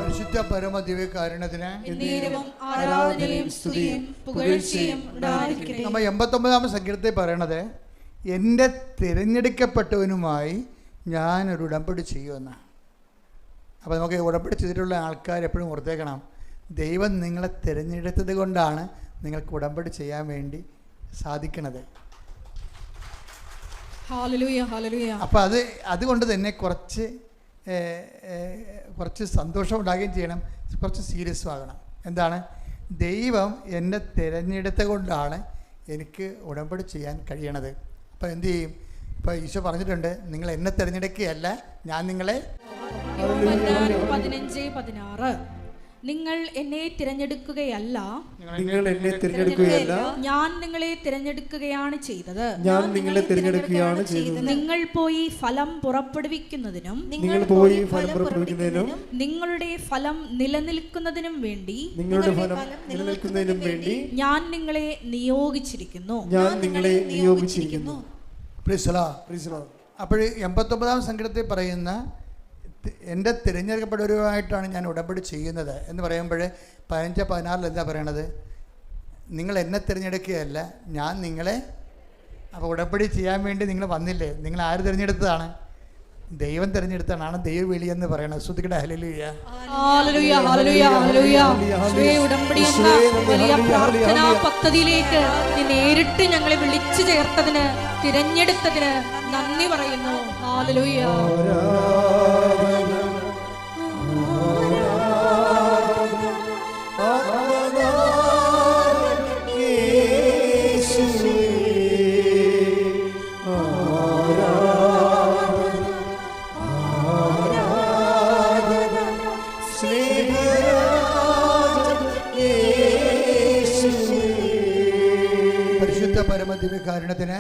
പരിശുദ്ധ പരമ ദിവ്യകാരുണ്യത്തിന് ആരാധനയും സ്തുതിയും പുകഴ്ചയും ഉണ്ടായിരിക്കട്ടെ. നമ്മൾ 89-ാം സങ്കീർത്തനത്തിൽ പറയണത് എൻ്റെ തിരഞ്ഞെടുക്കപ്പെട്ടവനുമായി ഞാനൊരു ഉടമ്പടി ചെയ്യുമെന്നാണ്. അപ്പോൾ നമുക്ക് ഉടമ്പടി ചെയ്തിട്ടുള്ള ആൾക്കാർ എപ്പോഴും ഓർത്തേക്കണം, ദൈവം നിങ്ങളെ തിരഞ്ഞെടുത്തത് കൊണ്ടാണ് നിങ്ങൾക്ക് ഉടമ്പടി ചെയ്യാൻ വേണ്ടി സാധിക്കണത്. അപ്പോൾ അതുകൊണ്ട് തന്നെ കുറച്ച് സന്തോഷം ഉണ്ടാകുകയും ചെയ്യണം, കുറച്ച് സീരിയസും ആകണം. എന്താണ്? ദൈവം എന്നെ തിരഞ്ഞെടുത്ത കൊണ്ടാണ് എനിക്ക് ഉടമ്പടി ചെയ്യാൻ കഴിയണത്. അപ്പോൾ എന്തു ചെയ്യും? ഇപ്പോൾ ഈശോ പറഞ്ഞിട്ടുണ്ട്, നിങ്ങൾ എന്നെ തിരഞ്ഞെടുക്കുകയല്ല, ഞാൻ നിങ്ങളെ. 15:16 നിങ്ങൾ എന്നെ തിരഞ്ഞെടുക്കുകയല്ല, ഞാൻ നിങ്ങളെ തിരഞ്ഞെടുക്കുകയാണ് ചെയ്തത്. നിങ്ങൾ പോയി ഫലം പുറപ്പെടുവിക്കുന്നതിനും നിങ്ങളുടെ ഫലം നിലനിൽക്കുന്നതിനും വേണ്ടി ഞാൻ നിങ്ങളെ നിയോഗിച്ചിരിക്കുന്നു. അപ്പോൾ 89-ാം സങ്കീർത്തനത്തിൽ പറയുന്ന എൻ്റെ തിരഞ്ഞെടുക്കപ്പെട്ടവരുമായിട്ടാണ് ഞാൻ ഉടമ്പടി ചെയ്യുന്നത് എന്ന് പറയുമ്പോൾ 15-16 എന്താ പറയണത്? നിങ്ങൾ എന്നെ തിരഞ്ഞെടുക്കുകയല്ല, ഞാൻ നിങ്ങളെ. അപ്പോൾ ഉടമ്പടി ചെയ്യാൻ വേണ്ടി നിങ്ങൾ വന്നില്ലേ? നിങ്ങൾ ആര് തിരഞ്ഞെടുത്തതാണ്? ദൈവം തിരഞ്ഞെടുത്താണ്. ദൈവ വിളി എന്ന് പറയണത്. ശ്രുതിക്കട്ടെ. ഹല്ലേലൂയ, ഹല്ലേലൂയ, ഹല്ലേലൂയ, ഹല്ലേലൂയ. ഉടമ്പടി എന്ന വലിയ പ്രാർത്ഥനാ പദ്ധതിയിലേക്ക് നേരിട്ട് ഞങ്ങളെ വിളിച്ചു ചേർത്തതിന്, തിരഞ്ഞെടുത്തതിന് നന്ദി പറയുന്നു. ഹല്ലേലൂയ. പരമദിവ്യകാരുണ്യത്തിന്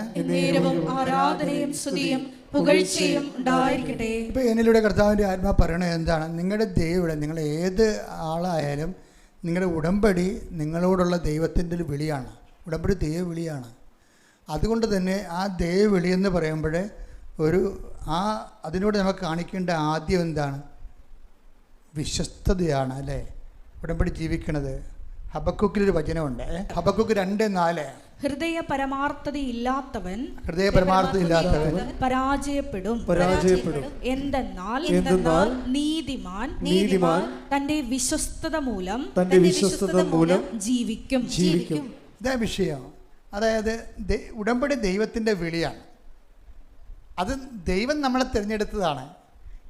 ആരാധനയും സ്തുതിയും പുകഴ്ചയും ഉണ്ടായിരിക്കട്ടെ. ഇപ്പൊ എന്നിലൂടെ കർത്താവിന്റെ ആത്മാ പറയണത് എന്താണ്? നിങ്ങളുടെ ദൈവം, നിങ്ങൾ ഏത് ആളായാലും നിങ്ങളുടെ ഉടമ്പടി നിങ്ങളോടുള്ള ദൈവത്തിൻ്റെ ഒരു വിളിയാണ്. ഉടമ്പടി ദൈവ വിളിയാണ്. അതുകൊണ്ട് തന്നെ ആ ദൈവ വിളി എന്ന് പറയുമ്പോൾ അതിനോട് നമുക്ക് കാണിക്കേണ്ട ആദ്യം എന്താണ്? വിശ്വസ്തതയാണ്, അല്ലേ? ഉടമ്പടി ജീവിക്കണത്. ഹബക്കൂക്കിലൊരു വചനമുണ്ട്, ഹബക്കൂക്ക് 2:4. ഹൃദയ പരമാർത്ഥതയില്ലാത്തവൻ പരാജയപ്പെടും. എന്തെന്നാൽ നീതിമാൻ തന്റെ വിശ്വസ്തത മൂലം ജീവിക്കും. ഇതാ വിഷയം. അതായത് ഉടമ്പടി ദൈവത്തിൻ്റെ വിളിയാണ്. അത് ദൈവം നമ്മളെ തിരഞ്ഞെടുത്തതാണ്.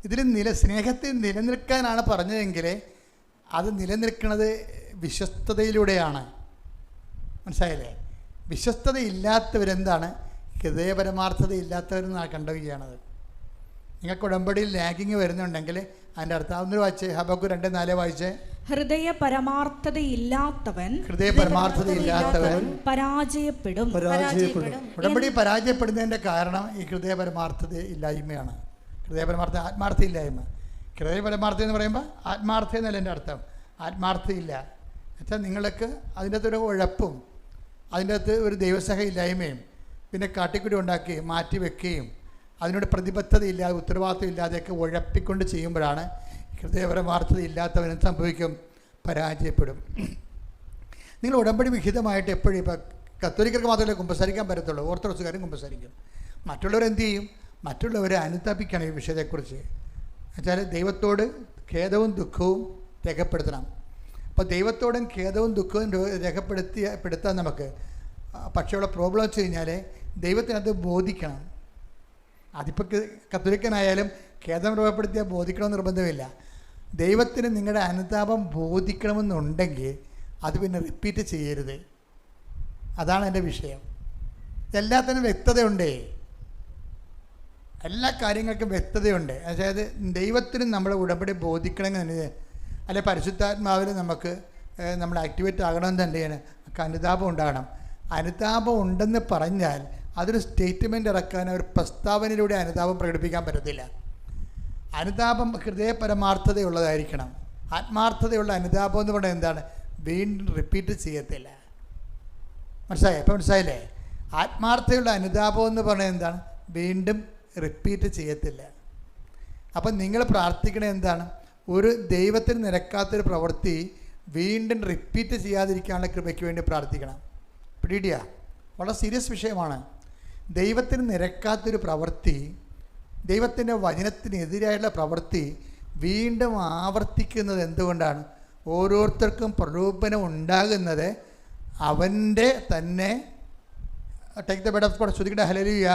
ഇതിൽ സ്നേഹത്തിൽ നിലനിൽക്കാനാണ് പറഞ്ഞതെങ്കിൽ അത് നിലനിൽക്കുന്നത് വിശ്വസ്തതയിലൂടെയാണ്. മനസ്സിലായില്ലേ? വിശ്വസ്തതയില്ലാത്തവരെന്താണ്? ഹൃദയപരമാർത്ഥതയില്ലാത്തവരെന്നാണ് കണ്ടുകയാണത്. നിങ്ങൾക്ക് ഉടമ്പടിയിൽ ലാഗിങ് വരുന്നുണ്ടെങ്കിൽ അതിൻ്റെ അർത്ഥം അതൊന്ന് വായിച്ചേ. ഹബക്കൂക്ക് 2:4 വായിച്ചേ. ഹൃദയ പരമാർത്ഥതയില്ലാത്തവൻ പരാജയപ്പെടും. ഉടമ്പടി പരാജയപ്പെടുന്നതിൻ്റെ കാരണം ഈ ഹൃദയപരമാർത്ഥത ഇല്ലായ്മയാണ്. ആത്മാർത്ഥ ഇല്ലായ്മ. ഹൃദയപരമാർത്ഥം എന്ന് പറയുമ്പോൾ ആത്മാർത്ഥ എന്നല്ല എൻ്റെ അർത്ഥം. ആത്മാർത്ഥയില്ല എന്നുവെച്ചാൽ നിങ്ങൾക്ക് അതിൻ്റെ അകത്തൊരു ഉഴപ്പും അതിൻ്റെ അകത്ത് ഒരു ദൈവസഹ ഇല്ലായ്മയും പിന്നെ കാട്ടിക്കുടി ഉണ്ടാക്കുകയും മാറ്റി വെക്കുകയും അതിനോട് പ്രതിബദ്ധതയില്ലാതെ ഉത്തരവാദിത്വം ഇല്ലാതെയൊക്കെ ഉഴപ്പിക്കൊണ്ട് ചെയ്യുമ്പോഴാണ് ഹൃദയപരമാർത്ഥത ഇല്ലാത്തവനും സംഭവിക്കും, പരാജയപ്പെടും. നിങ്ങൾ ഉടമ്പടി വിഹിതമായിട്ട് എപ്പോഴും ഇപ്പോൾ കത്തോലിക്കർക്ക് മാത്രമേ കുമ്പസാരിക്കാൻ പറ്റത്തുള്ളൂ, ഓർത്തഡോക്സുകാരും കുമ്പസാരിക്കും. മറ്റുള്ളവരെന്ത് ചെയ്യും? മറ്റുള്ളവരെ അനുതാപിക്കണം ഈ വിഷയത്തെക്കുറിച്ച്. എന്നുവെച്ചാൽ ദൈവത്തോട് ഖേദവും ദുഃഖവും രേഖപ്പെടുത്തണം. അപ്പോൾ ദൈവത്തോടും ഖേദവും ദുഃഖവും രേഖപ്പെടുത്താൻ നമുക്ക്. പക്ഷേ ഉള്ള പ്രോബ്ലം വെച്ച് കഴിഞ്ഞാൽ ദൈവത്തിനത് ബോധിക്കണം. അതിപ്പോൾ കത്തോലിക്കനായാലും ഖേദം രൂപപ്പെടുത്തിയാൽ ബോധിക്കണമെന്ന് നിർബന്ധമില്ല. ദൈവത്തിന് നിങ്ങളുടെ അനുതാപം ബോധിക്കണമെന്നുണ്ടെങ്കിൽ അത് പിന്നെ റിപ്പീറ്റ് ചെയ്യരുത്. അതാണ് എൻ്റെ വിഷയം. എല്ലാത്തിനും വ്യക്തതയുണ്ടേ, എല്ലാ കാര്യങ്ങൾക്കും വ്യക്തതയുണ്ട്. അതായത് ദൈവത്തിന് നമ്മളെ ഉടമ്പടി ബോധിക്കണമെങ്കിൽ അല്ലെ പരിശുദ്ധാത്മാവിൽ നമ്മൾ ആക്ടിവേറ്റ് ആകണമെന്ന് തന്നെയാണ് അനുതാപം ഉണ്ടാകണം. അനുതാപം ഉണ്ടെന്ന് പറഞ്ഞാൽ അതൊരു സ്റ്റേറ്റ്മെൻ്റ് ഇറക്കാൻ, ഒരു പ്രസ്താവനയിലൂടെ അനുതാപം പ്രകടിപ്പിക്കാൻ പറ്റത്തില്ല. അനുതാപം ഹൃദയപരമാർത്ഥതയുള്ളതായിരിക്കണം. ആത്മാർത്ഥതയുള്ള അനുതാപം എന്ന് പറഞ്ഞാൽ എന്താണ്? വീണ്ടും റിപ്പീറ്റ് ചെയ്യത്തില്ല. മനസ്സിലായില്ലേ? ആത്മാർത്ഥതയുള്ള അനുതാപം എന്ന് പറഞ്ഞാൽ എന്താണ്? വീണ്ടും റിപ്പീറ്റ് ചെയ്യത്തില്ല. അപ്പം നിങ്ങൾ പ്രാർത്ഥിക്കണത് എന്താണ്? ഒരു ദൈവത്തിന് നിരക്കാത്തൊരു പ്രവൃത്തി വീണ്ടും റിപ്പീറ്റ് ചെയ്യാതിരിക്കാനുള്ള കൃപയ്ക്ക് വേണ്ടി പ്രാർത്ഥിക്കണം. പിടിയിടുക, വളരെ സീരിയസ് വിഷയമാണ്. ദൈവത്തിന് നിരക്കാത്തൊരു പ്രവൃത്തി, ദൈവത്തിൻ്റെ വചനത്തിനെതിരായുള്ള പ്രവൃത്തി വീണ്ടും ആവർത്തിക്കുന്നത് എന്തുകൊണ്ടാണ്? ഓരോരുത്തർക്കും പ്രലോഭനം ഉണ്ടാകുന്നത് അവൻ്റെ തന്നെ. Take the bed of God. ശ്രദ്ധിക്കട്ടെ. ഹല്ലേലൂയ.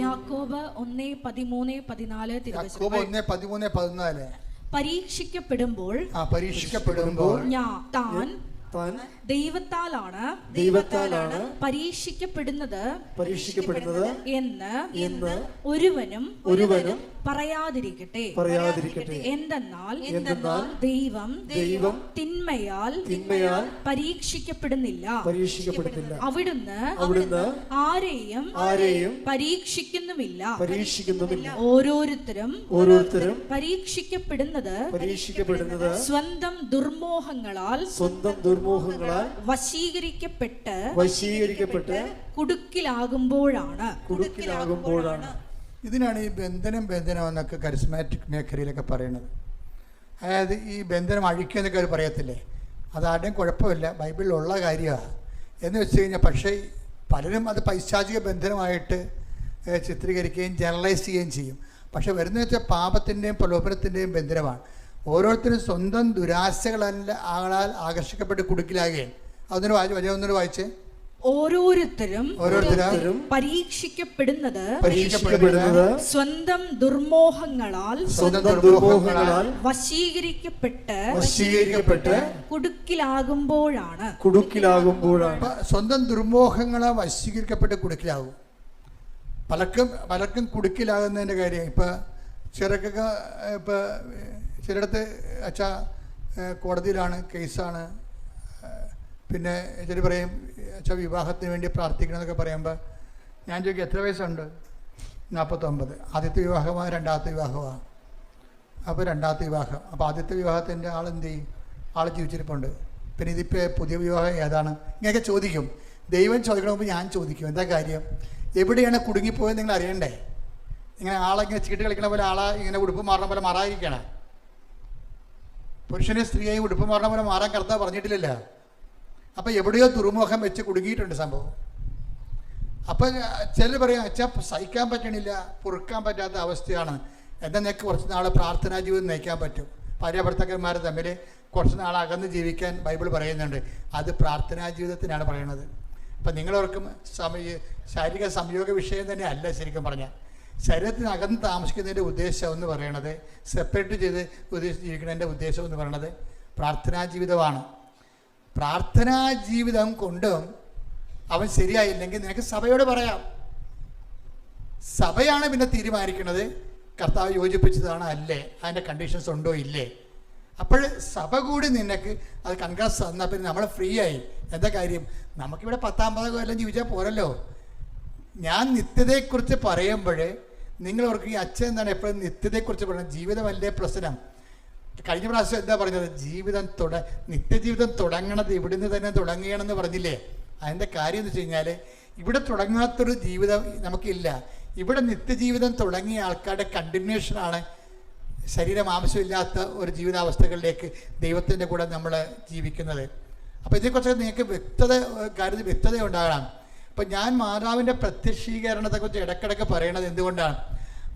യാക്കോബ് 1:13-14 യാക്കോബ് 1:13-14 പരീക്ഷിക്കപ്പെടുമ്പോൾ താൻ ദൈവത്താലാണ് പരീക്ഷിക്കപ്പെടുന്നത് എന്ന് ഒരുവനും പറയാതിരിക്കട്ടെ. എന്തെന്നാൽ ദൈവം തിന്മയാൽ പരീക്ഷിക്കപ്പെടുന്നില്ല. അവിടുന്ന് ആരെയും പരീക്ഷിക്കുന്നുമില്ല. ഓരോരുത്തരും പരീക്ഷിക്കപ്പെടുന്നത് സ്വന്തം ദുർമോഹങ്ങളാൽ വശീകരിക്കപ്പെട്ട് കുടുക്കിലാകുമ്പോഴാണ്. ഇതിനാണ് ഈ ബന്ധനം എന്നൊക്കെ കരിസ്മാറ്റിക് മേഖലയിലൊക്കെ പറയുന്നത്. അതായത് ഈ ബന്ധനം അഴിക്കുക എന്നൊക്കെ അവർ പറയത്തില്ലേ, അതാരുടെയും കുഴപ്പമില്ല, ബൈബിളിലുള്ള കാര്യമാണ് എന്ന് വെച്ച് കഴിഞ്ഞാൽ. പക്ഷേ പലരും അത് പൈശാചിക ബന്ധനമായിട്ട് ചിത്രീകരിക്കുകയും ജനറലൈസ് ചെയ്യുകയും ചെയ്യും. പക്ഷെ വരുന്നതെന്ന് വെച്ചാൽ പാപത്തിൻ്റെയും പ്രലോഭനത്തിൻ്റെയും ബന്ധനമാണ്. ഓരോരുത്തരും സ്വന്തം ദുരാശകളാൽ ആകർഷിക്കപ്പെട്ട് കുടുക്കിലാകുകയാണ്. അതൊന്നൊരു വായിച്ചേ. ഓരോരുത്തരും പരീക്ഷിക്കപ്പെടുന്നത് സ്വന്തം ദുർമോഹങ്ങളാൽ വശീകരിക്കപ്പെട്ട് കുടുക്കിലാകുമ്പോഴാണ്. സ്വന്തം ദുർമോഹങ്ങളാൽ വശീകരിക്കപ്പെട്ട് കുടുക്കിലാകും. പലർക്കും കുടുക്കിലാകുന്നതിൻ്റെ കാര്യം ഇപ്പം ചിലയിടത്ത് അച്ഛാ കോടതിയിലാണ്, കേസാണ്, പിന്നെ ചില പറയും അച്ഛാ വിവാഹത്തിന് വേണ്ടി പ്രാർത്ഥിക്കണമെന്നൊക്കെ പറയുമ്പോൾ ഞാൻ ചോദിക്കും എത്ര വയസ്സുണ്ട്? 49. ആദ്യത്തെ വിവാഹമാണ്, രണ്ടാമത്തെ വിവാഹമാണ്. അപ്പോൾ രണ്ടാമത്തെ വിവാഹം. അപ്പോൾ ആദ്യത്തെ വിവാഹത്തിൻ്റെ ആളെന്ത് ചെയ്യും? ആൾ ജീവിച്ചിരിപ്പുണ്ട്. പിന്നെ ഇതിപ്പോൾ പുതിയ വിവാഹം ഏതാണ്? ഇങ്ങനെയൊക്കെ ചോദിക്കും. ദൈവം ചോദിക്കണമെങ്കിൽ ഞാൻ ചോദിക്കും എന്താ കാര്യം? എവിടെയാണ് കുടുങ്ങിപ്പോയത് നിങ്ങൾ അറിയണ്ടേ? ഇങ്ങനെ ആളിങ്ങനെ ചീട്ട് കളിക്കണ പോലെ ആളെ ഇങ്ങനെ ഉടുപ്പ് മാറണ പോലെ മാറാതിരിക്കണം. പുരുഷനെ സ്ത്രീയായി ഉടുപ്പ് മാറണ പോലെ മാറാൻ കർത്താവ് പറഞ്ഞിട്ടില്ലല്ലോ. അപ്പം എവിടെയോ ദുർമോഹം വെച്ച് കുടുങ്ങിയിട്ടുണ്ട് സംഭവം. അപ്പം ചിലർ പറയും അച്ഛാ സഹിക്കാൻ പറ്റണില്ല, പൊറുക്കാൻ പറ്റാത്ത അവസ്ഥയാണ്, എന്നാൽ നിനക്ക് കുറച്ച് നാൾ പ്രാർത്ഥനാ ജീവിതം നയിക്കാൻ പറ്റും. ഭാര്യ ഭർത്താക്കന്മാർ തമ്മിൽ കുറച്ച് നാൾ അകന്ന് ജീവിക്കാൻ ബൈബിൾ പറയുന്നുണ്ട്. അത് പ്രാർത്ഥനാ ജീവിതത്തിനാണ് പറയണത്. അപ്പം നിങ്ങളവർക്കും ശാരീരിക സംയോഗ വിഷയം തന്നെ അല്ല ശരിക്കും പറഞ്ഞാൽ. ശരീരത്തിനകന്ന് താമസിക്കുന്നതിൻ്റെ ഉദ്ദേശം എന്ന് പറയണത്, സെപ്പറേറ്റ് ചെയ്ത് ജീവിക്കുന്നതിൻ്റെ ഉദ്ദേശം എന്ന് പറയണത് പ്രാർത്ഥനാ ജീവിതമാണ്. പ്രാർത്ഥനാ ജീവിതം കൊണ്ടും അവൻ ശരിയായില്ലെങ്കിൽ നിനക്ക് സഭയോട് പറയാം. സഭയാണ് പിന്നെ തീരുമാനിക്കുന്നത് കർത്താവ് യോജിപ്പിച്ചതാണ് അല്ലേ, അതിൻ്റെ കണ്ടീഷൻസ് ഉണ്ടോ ഇല്ലേ. അപ്പോൾ സഭ കൂടി നിനക്ക് അത് കൺഗ്രസ് തന്നാൽ പിന്നെ നമ്മൾ ഫ്രീ ആയി. എന്താ കാര്യം? നമുക്കിവിടെ 10-50 കൊല്ലം ജീവിച്ചാൽ പോരല്ലോ. ഞാൻ നിത്യതയെക്കുറിച്ച് പറയുമ്പോൾ നിങ്ങളവർക്ക് ഈ അച്ഛൻ എന്താണ് എപ്പോഴും നിത്യതയെക്കുറിച്ച് പറയുന്നത്? ജീവിതമല്ലേ പ്രശ്നം. കഴിഞ്ഞ പ്രാവശ്യം എന്താ പറഞ്ഞത്? നിത്യജീവിതം തുടങ്ങണത് ഇവിടുന്ന് തന്നെ തുടങ്ങുകയാണെന്ന് പറഞ്ഞില്ലേ? അതിൻ്റെ കാര്യം എന്ന് വെച്ച് കഴിഞ്ഞാൽ ഇവിടെ തുടങ്ങാത്തൊരു ജീവിതം നമുക്കില്ല. ഇവിടെ നിത്യജീവിതം തുടങ്ങിയ ആൾക്കാരുടെ കണ്ടിന്യൂഷനാണ് ശരീരം ആവശ്യമില്ലാത്ത ഒരു ജീവിതാവസ്ഥകളിലേക്ക് ദൈവത്തിൻ്റെ കൂടെ നമ്മൾ ജീവിക്കുന്നത്. അപ്പോൾ ഇതിനെക്കുറിച്ച് നിങ്ങൾക്ക് വ്യക്തത ഉണ്ടാകണം. അപ്പം ഞാൻ മാതാവിൻ്റെ പ്രത്യക്ഷീകരണത്തെക്കുറിച്ച് ഇടയ്ക്കിടയ്ക്ക് പറയണത് എന്തുകൊണ്ടാണ്?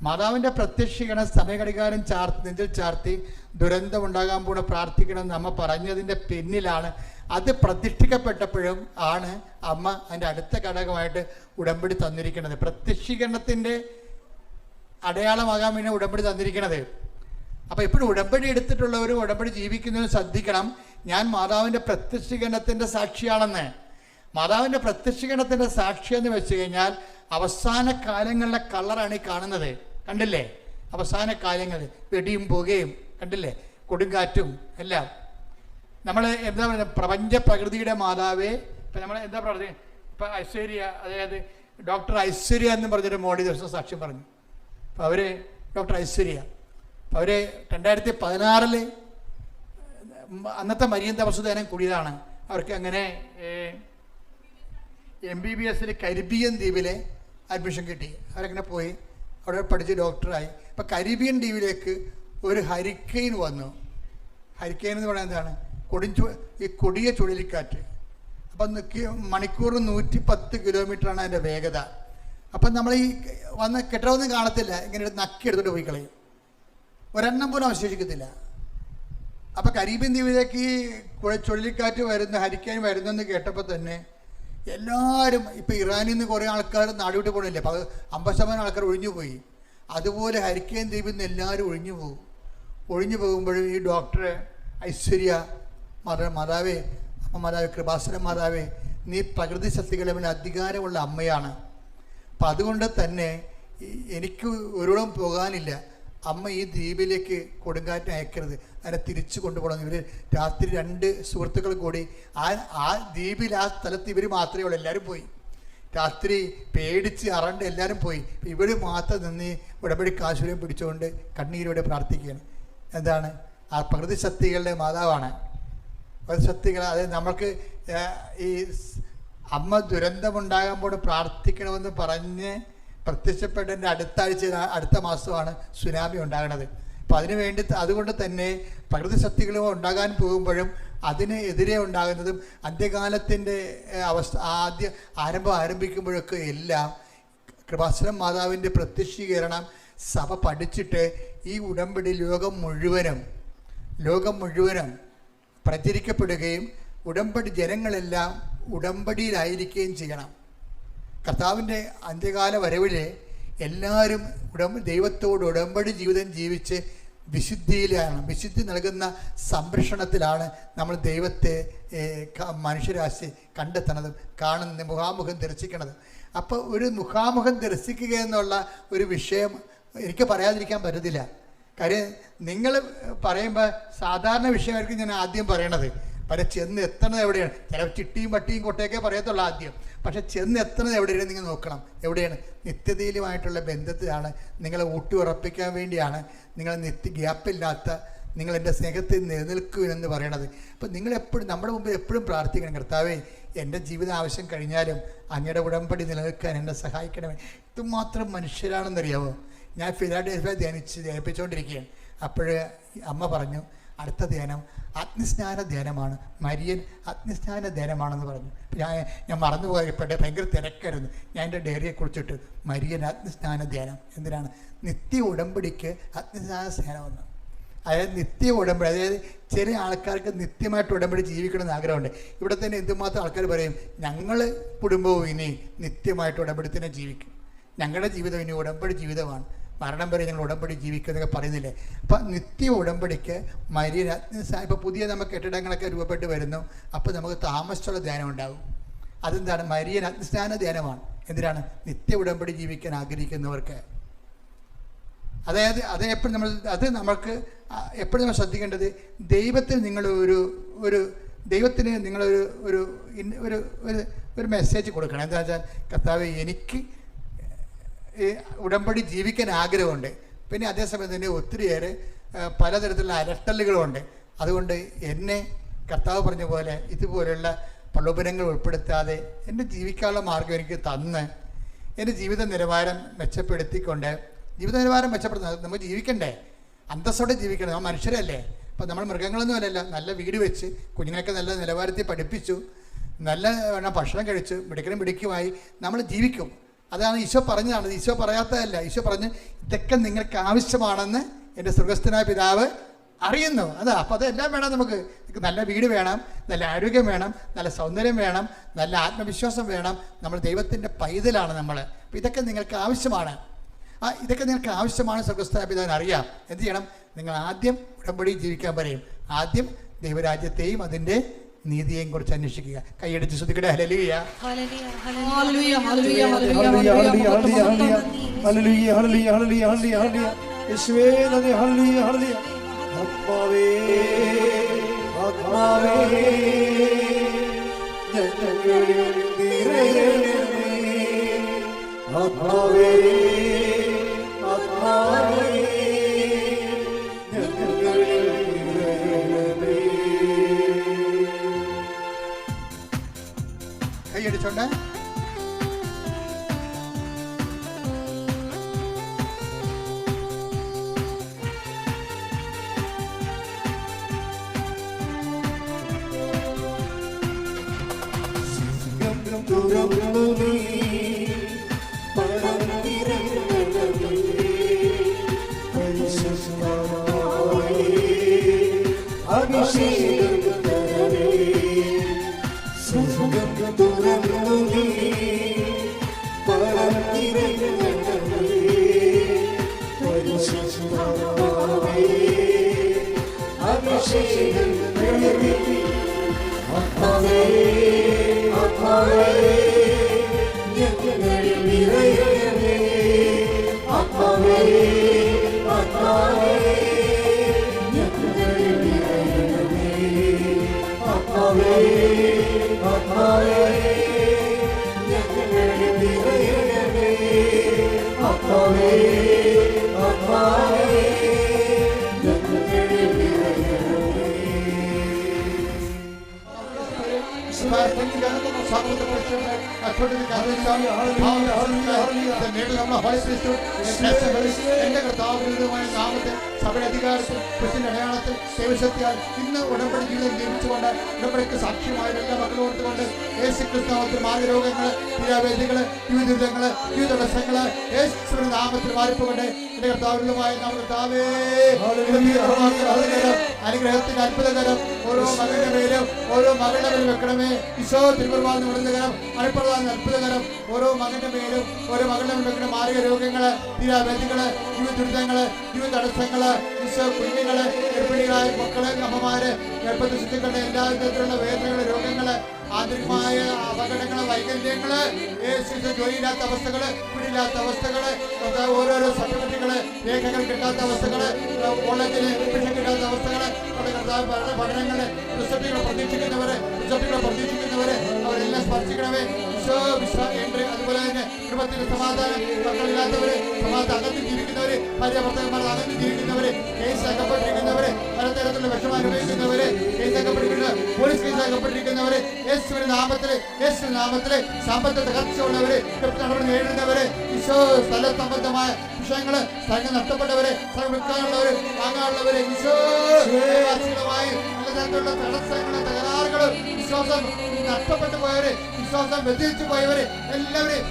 മാതാവിൻ്റെ പ്രത്യക്ഷീകരണം സമയഘടികാരം നെഞ്ചിൽ ചാർത്തി ദുരന്തം ഉണ്ടാകാൻ കൂടെ പ്രാർത്ഥിക്കണം നമ്മ പറഞ്ഞതിൻ്റെ പിന്നിലാണ്. അത് പ്രതിഷ്ഠിക്കപ്പെട്ടപ്പോഴും ആണ് അമ്മ അതിൻ്റെ അടുത്ത ഘടകമായിട്ട് ഉടമ്പടി തന്നിരിക്കുന്നത്. പ്രത്യക്ഷീകരണത്തിൻ്റെ അടയാളമാകാൻ വേണ്ടി ഉടമ്പടി തന്നിരിക്കുന്നത്. അപ്പോൾ എപ്പോഴും ഉടമ്പടി എടുത്തിട്ടുള്ളവരും ഉടമ്പടി ജീവിക്കുന്നവരും ശ്രദ്ധിക്കണം, ഞാൻ മാതാവിൻ്റെ പ്രത്യക്ഷീകരണത്തിൻ്റെ സാക്ഷിയാണെന്ന്. മാതാവിൻ്റെ പ്രത്യക്ഷീകരണത്തിൻ്റെ സാക്ഷി എന്ന് വെച്ച് കഴിഞ്ഞാൽ അവസാന കാലങ്ങളിലെ കളറാണ് ഈ കാണുന്നത്. കണ്ടില്ലേ? അവസാന കാലങ്ങൾ വെടിയും പുകയും കണ്ടില്ലേ, കൊടുങ്കാറ്റും എല്ലാം. നമ്മൾ എന്താ പറയുക, പ്രപഞ്ച പ്രകൃതിയുടെ മാതാവേ. ഇപ്പം നമ്മൾ എന്താ പറയുക, ഇപ്പം ഐശ്വര്യ, അതായത് ഡോക്ടർ ഐശ്വര്യ എന്ന് പറഞ്ഞൊരു മോഡി ദിവസം സാക്ഷ്യം പറഞ്ഞു. അപ്പോൾ അവർ ഡോക്ടർ ഐശ്വര്യ, അപ്പോൾ അവർ 2016 അന്നത്തെ മരിയൻ തപസ്സുദേനം കൂടിയതാണ്. അവർക്ക് അങ്ങനെ MBBS കരീബിയൻ ദ്വീപിലെ അഡ്മിഷൻ കിട്ടി. അവരങ്ങനെ പോയി അവിടെ പഠിച്ച് ഡോക്ടറായി. അപ്പോൾ കരീബിയൻ ദ്വീപിലേക്ക് ഒരു ഹരിക്കെയിൻ വന്നു. ഹരിക്കെയിൻ എന്ന് പറയുന്നത് എന്താണ്? ഈ കൊടിയ ചുഴലിക്കാറ്റ്. അപ്പം മണിക്കൂറിന് 110 കിലോമീറ്ററാണ് അതിൻ്റെ വേഗത. അപ്പം നമ്മൾ ഈ വന്ന് കെട്ടിടമൊന്നും കാണത്തില്ല, ഇങ്ങനെ നക്കി എടുത്തിട്ട് പോയി കളയും, ഒരെണ്ണം പോലും അവശേഷിക്കത്തില്ല. അപ്പം കരീബിയൻ ദ്വീപിലേക്ക് ഈ ചുഴലിക്കാറ്റ് വരുന്ന ഹരിക്കെയിൻ വരുന്നെന്ന് കേട്ടപ്പോൾ തന്നെ എല്ലാവരും, ഇപ്പോൾ ഇറാനിൽ നിന്ന് കുറേ ആൾക്കാർ നാടുവിട്ട് പോകണില്ലേ, 50% ആൾക്കാർ ഒഴിഞ്ഞു പോയി. അതുപോലെ ഹരിക്കെയിൻ ദ്വീപിൽ നിന്ന് എല്ലാവരും ഒഴിഞ്ഞു പോകും. ഒഴിഞ്ഞു പോകുമ്പോഴും ഈ ഡോക്ടർ ഐശ്വര്യ മാതാവേ, അമ്മ മാതാവേ, കൃപാസന മാതാവേ, നീ പ്രകൃതി ശക്തികളുടെ മേൽ അധികാരമുള്ള അമ്മയാണ്. അപ്പം അതുകൊണ്ട് തന്നെ എനിക്ക് ഒരിടവും പോകാനില്ല, അമ്മ ഈ ദ്വീപിലേക്ക് കൊടുങ്കാറ്റ് അയക്കരുത്, അതിനെ തിരിച്ചു കൊണ്ടുപോകണം. ഇവർ രാത്രി 2 സുഹൃത്തുക്കൾ കൂടി ആ ദ്വീപിൽ, ആ സ്ഥലത്ത് ഇവർ മാത്രമേ ഉള്ളൂ. എല്ലാവരും പോയി, രാത്രി പേടിച്ച് അറണ്ട് എല്ലാവരും പോയി. ഇവർ മാത്രം നിന്ന് ഉടമ്പടി കാശുരം പിടിച്ചുകൊണ്ട് കണ്ണീരോടെ പ്രാർത്ഥിക്കുകയാണ്. എന്താണ്? ആ പ്രകൃതി ശക്തികളുടെ മാതാവാണ്. പ്രകൃതി ശക്തികൾ, അതായത് നമ്മൾക്ക് ഈ അമ്മ ദുരന്തമുണ്ടാകുമ്പോൾ പ്രാർത്ഥിക്കണമെന്ന് പറഞ്ഞ് പ്രത്യക്ഷപ്പെട്ടതിൻ്റെ അടുത്ത മാസമാണ് സുനാമി ഉണ്ടാകുന്നത്. അപ്പോൾ അതിനു വേണ്ടി, അതുകൊണ്ട് തന്നെ പ്രകൃതി ശക്തികളും ഉണ്ടാകാൻ പോകുമ്പോഴും അതിന് എതിരെ ഉണ്ടാകുന്നതും അന്ത്യകാലത്തിൻ്റെ ആരംഭിക്കുമ്പോഴൊക്കെ എല്ലാം കൃപാസനം മാതാവിൻ്റെ പ്രത്യക്ഷീകരണം സഭ പഠിച്ചിട്ട് ഈ ഉടമ്പടി ലോകം മുഴുവനും പ്രചരിക്കപ്പെടുകയും ഉടമ്പടി ജനങ്ങളെല്ലാം ഉടമ്പടിയിലായിരിക്കുകയും ചെയ്യണം. കർത്താവിൻ്റെ അന്ത്യകാല വരവിൽ എല്ലാവരും ദൈവത്തോട് ഉടമ്പടി ജീവിതം ജീവിച്ച് വിശുദ്ധിയിലാണ്, വിശുദ്ധി നൽകുന്ന സംരക്ഷണത്തിലാണ് നമ്മൾ ദൈവത്തെ മനുഷ്യരാശി കണ്ടെത്തണതും കാണുന്ന മുഖാമുഖം ദർശിക്കണതും. അപ്പോൾ ഒരു മുഖാമുഖം ദർശിക്കുക എന്നുള്ള ഒരു വിഷയം എനിക്ക് പറയാതിരിക്കാൻ പറ്റത്തില്ല. കാര്യം നിങ്ങൾ പറയുമ്പോൾ സാധാരണ വിഷയമായിരിക്കും ഞാൻ ആദ്യം പറയണത്. പക്ഷേ ചെന്ന് എത്തണത് എവിടെയാണ്? ചില ചിട്ടിയും പട്ടിയും കൊട്ടയൊക്കെ പറയത്തുള്ളൂ ആദ്യം. പക്ഷെ ചെന്ന് എത്തണത് എവിടെയാണ് നിങ്ങൾ നോക്കണം. എവിടെയാണ്? നിത്യതയിലുമായിട്ടുള്ള ബന്ധത്തിലാണ്, നിങ്ങളെ ഊട്ടി ഉറപ്പിക്കാൻ വേണ്ടിയാണ്, നിങ്ങൾ ഗ്യാപ്പില്ലാത്ത നിങ്ങൾ എൻ്റെ സ്നേഹത്തിൽ നിലനിൽക്കുമെന്ന് പറയണത്. അപ്പം നിങ്ങളെപ്പോഴും നമ്മുടെ മുമ്പിൽ എപ്പോഴും പ്രാർത്ഥിക്കണം, കർത്താവേ എൻ്റെ ജീവിത ആവശ്യം കഴിഞ്ഞാലും അങ്ങയുടെ ഉടമ്പടി നിലനിൽക്കാൻ എന്നെ സഹായിക്കണമേ. ഇതുമാത്രം മനുഷ്യരാണെന്നറിയാമോ? ഞാൻ ഫിലാഡൽഫിയ ധ്യാനിച്ചുകൊണ്ടിരിക്കുകയാണ്. അപ്പോഴ് അമ്മ പറഞ്ഞു, അടുത്ത ധ്യാനം അഗ്നിസ്നാന ധ്യാനമാണ്, മരിയൻ അഗ്നിസ്നാന ധ്യാനമാണെന്ന് പറഞ്ഞു. ഞാൻ മറന്നുപോയപ്പോഴേ ഭയങ്കര തിരക്കായിരുന്നു. ഞാൻ എൻ്റെ ഡയറിയെക്കുറിച്ചിട്ട് മരിയൻ അഗ്നിസ്നാന ധ്യാനം എന്തിനാണ്? നിത്യ ഉടമ്പടിക്ക് അഗ്നിസ്നാന സ്നാനമെന്ന്. അതായത് നിത്യ ഉടമ്പടി, അതായത് ചില ആൾക്കാർക്ക് നിത്യമായിട്ട് ഉടമ്പടി ജീവിക്കണമെന്ന് ആഗ്രഹമുണ്ട്. ഇവിടെ തന്നെ എന്തുമാത്രം ആൾക്കാർ പറയും, ഞങ്ങൾ കുടുംബവും ഇനി നിത്യമായിട്ട് ഉടമ്പടി തന്നെ ജീവിക്കും, ഞങ്ങളുടെ ജീവിതം ഇനി ഉടമ്പടി ജീവിതമാണ്, മരണം വരെ ഞങ്ങൾ ഉടമ്പടി ജീവിക്കുന്നതൊക്കെ പറയുന്നില്ലേ. അപ്പം നിത്യ ഉടമ്പടിക്ക് മരിയൻ ഇപ്പോൾ പുതിയ നമുക്ക് കെട്ടിടങ്ങളൊക്കെ രൂപപ്പെട്ട് വരുന്നു. അപ്പോൾ നമുക്ക് താമസിച്ചുള്ള ധ്യാനം ഉണ്ടാകും. അതെന്താണ്? മരിയൻ അഗ്നിസ്നാന ധ്യാനമാണ്. എന്തിനാണ്? നിത്യ ഉടമ്പടി ജീവിക്കാൻ ആഗ്രഹിക്കുന്നവർക്ക്. അതായത് നമ്മൾക്ക് എപ്പോഴും നമ്മൾ ശ്രദ്ധിക്കേണ്ടത്, ദൈവത്തിന് നിങ്ങൾ ദൈവത്തിന് നിങ്ങളൊരു ഒരു ഒരു ഒരു മെസ്സേജ് കൊടുക്കണം. എന്താ വെച്ചാൽ, കർത്താവേ എനിക്ക് ഉടമ്പടി ജീവിക്കാൻ ആഗ്രഹമുണ്ട്, പിന്നെ അതേസമയം തന്നെ ഒത്തിരിയേറെ പലതരത്തിലുള്ള അലട്ടലുകളുമുണ്ട്. അതുകൊണ്ട് എന്നെ കർത്താവ് പറഞ്ഞ പോലെ ഇതുപോലുള്ള പ്രലോഭനങ്ങൾ ഉൾപ്പെടുത്താതെ എൻ്റെ ജീവിക്കാനുള്ള മാർഗം എനിക്ക് തന്ന് എൻ്റെ ജീവിത നിലവാരം മെച്ചപ്പെടുത്തിക്കൊണ്ട്, ജീവിത നിലവാരം മെച്ചപ്പെടുത്തുന്നത് നമുക്ക് ജീവിക്കണ്ടേ, അന്തസ്സോടെ ജീവിക്കണം. നമ്മൾ മനുഷ്യരല്ലേ. അപ്പം നമ്മൾ മൃഗങ്ങളൊന്നും അല്ലല്ലോ. നല്ല വീട് വെച്ച് കുഞ്ഞുങ്ങളൊക്കെ നല്ല നിലവാരത്തിൽ പഠിപ്പിച്ചു, നല്ല ഭക്ഷണം കഴിച്ചു, മിടുക്കനുമായി നമ്മൾ ജീവിക്കും. അതാണ് ഈശോ പറഞ്ഞതാണ്, ഈശോ പറയാത്തതല്ല. ഈശോ പറഞ്ഞ് ഇതൊക്കെ നിങ്ങൾക്ക് ആവശ്യമാണെന്ന് എൻ്റെ സ്വർഗ്ഗസ്ഥനായ പിതാവ് അറിയുന്നു. അപ്പോൾ അതെല്ലാം വേണം നമുക്ക്. നല്ല വീട് വേണം, നല്ല ആരോഗ്യം വേണം, നല്ല സൗന്ദര്യം വേണം, നല്ല ആത്മവിശ്വാസം വേണം. നമ്മൾ ദൈവത്തിൻ്റെ പൈതലാണ് നമ്മൾ. അപ്പോൾ ഇതൊക്കെ നിങ്ങൾക്ക് ആവശ്യമാണ്. ഇതൊക്കെ നിങ്ങൾക്ക് ആവശ്യമാണ്. സ്വർഗ്ഗസ്ഥനായ പിതാവിന് അറിയാം. എന്ത് ചെയ്യണം? നിങ്ങൾ ആദ്യം ഉടമ്പടി ജീവിക്കാൻ പറയും. ആദ്യം ദൈവരാജ്യത്തെയും അതിൻ്റെ നീതിയെയും കുറിച്ച് അന്വേഷിക്കുക. കൈയടിച്ച് ശ്രദ്ധിക്കട്ടെ. ഹല്ലേലൂയ, ഹല്ലേലൂയ, ഹല്ലേലൂയ, ഹല്ലേലൂയ, ഹല്ലേലൂയ, ഹല്ലേലൂയ. യേശുവേ നന്ദി. ഹല്ലേലൂയ, ഹല്ലേലൂയ. ആത്മാവേ, ആത്മാവേ, ഞങ്ങളിൽ നിറയണമേ. ആത്മാവേ, ആത്മാവേ, ഞങ്ങളിൽ നിറയണമേ. കൈയടിച്ചോണ്ട് തുറന്നു നീ പരന്നിരങ്ങണമേ. പരിശുദ്ധനാമമേ, അഭിഷേകം തരണമേ. സ്വർഗ്ഗം തുറന്നു നീ പരന്നിരങ്ങണമേ. പരിശുദ്ധനാമമേ, അഭിഷേകം തരണമേ. ആത്മാവേ, ആത്മാവേ, ഞങ്ങളിൽ നിറയണമേ. ആത്മാവേ, ആത്മാവേ, ഞങ്ങളിൽ നിറയണമേ. ആത്മാവേ, ആത്മാവേ, ഞങ്ങളിൽ നിറയണമേ. ആത്മാവേ, ആത്മാവേ, ഞങ്ങളിൽ നിറയണമേ. എന്റെ കർത്താവിനുമായ നാമത്തെ സഭയുടെ അധികാരത്തിൽ ക്രിസ്ത്യന്റെ അടയാളത്തിൽ ദൈവശക്തിയാൽ ഇന്ന് ഉടമ്പടി ജീവിതം ജീവിച്ചുകൊണ്ട് ഉടമ്പടിക്ക് സാക്ഷ്യമായ എല്ലാ മക്കളും ഓർത്തുകൊണ്ട് യേശുക്രിസ്തുവിന്റെ മാർഗരോഗങ്ങള്, ക്രിയാവേദികള്, ജീവിതങ്ങള്, ജീവിതടസ്സങ്ങള് യേശുവിന്റെ നാമത്തിൽ മാറിപ്പോകട്ടെ. എന്റെ കർത്താവിനുമായ നാം കർത്താവേ, അനുഗ്രഹത്തിന്റെ അത്ഭുതകരം ഓരോ മകളുടെ പേരും ഓരോ മകളുടെ പേരും വെക്കണമേ. ഈശോ തിരുവരുവാന്ന് വിടുന്നകരം അനുപ്രധാന അത്ഭുതകരം ഓരോ മകന്റെ പേരും ഓരോ മകളുടെ പേരും വെക്കണ മാർഗ രോഗങ്ങള്, തീരാവേദികള്, ജീവിത ദുരിതങ്ങള്, ജീവിത തടസ്സങ്ങള്, ഈശോ കുഞ്ഞുങ്ങള്, ഗർഭിണികളായ മക്കള്, അമ്മമാര്, ഗർഭത്തിൽ ശുദ്ധികളുടെ എല്ലാ വിധത്തിലുള്ള വേദനകള്, രോഗങ്ങള്, ആന്തരികമായ അപകടങ്ങള്, വൈകല്യങ്ങള്, ജോലിയില്ലാത്ത അവസ്ഥകള്, വീടില്ലാത്ത അവസ്ഥകള്, ഓരോരോ സർട്ടിഫിക്കറ്റുകള്, രേഖകൾ കിട്ടാത്ത അവസ്ഥകള്, കോളേജില് അഡ്മിഷൻ കിട്ടാത്ത അവസ്ഥകള്, പഠനങ്ങള്, റിസൾട്ടുകൾ പ്രതീക്ഷിക്കുന്നവര് അവരെല്ലാം സ്പർശിക്കണമേ. അതുപോലെ തന്നെ കുടുംബത്തിന് സമാധാനം, മക്കളില്ലാത്തവര്, സമാധാനം അകത്ത് ജീവിക്കുന്നവര്, ഭാര്യ ഭർത്താക്കന്മാർ അകത്ത് ജീവിക്കുന്നവര്, കേസ് അകപ്പെട്ടിരിക്കുന്നവര്, പലതരത്തിലുള്ള വിഷമം അനുഭവിക്കുന്നവര്, കേസ് അകപ്പെട്ടിരിക്കുന്നവര്, പോലീസ് കേസ് അകപ്പെട്ടിരിക്കുന്നവര്, യേശുവിന്റെ നാമത്തില് സാമ്പത്തിക തകർച്ചയുള്ളവര്, നടപടി നേരിടുന്നവര്, ഈശോ സ്ഥല സംബന്ധമായ വിഷയങ്ങള്, സ്ഥലങ്ങൾ നഷ്ടപ്പെട്ടവര്, സ്ഥലം വിൽക്കാനുള്ളവര്, വാങ്ങാനുള്ളവര്, ഈശോ പലതരത്തിലുള്ള തടസ്സങ്ങളും തകരാറുകളും, വിശ്വാസം നഷ്ടപ്പെട്ടു പോയവര്, വിശ്വാസം വ്യതിരിച്ചു പോയവര് എല്ലാവരും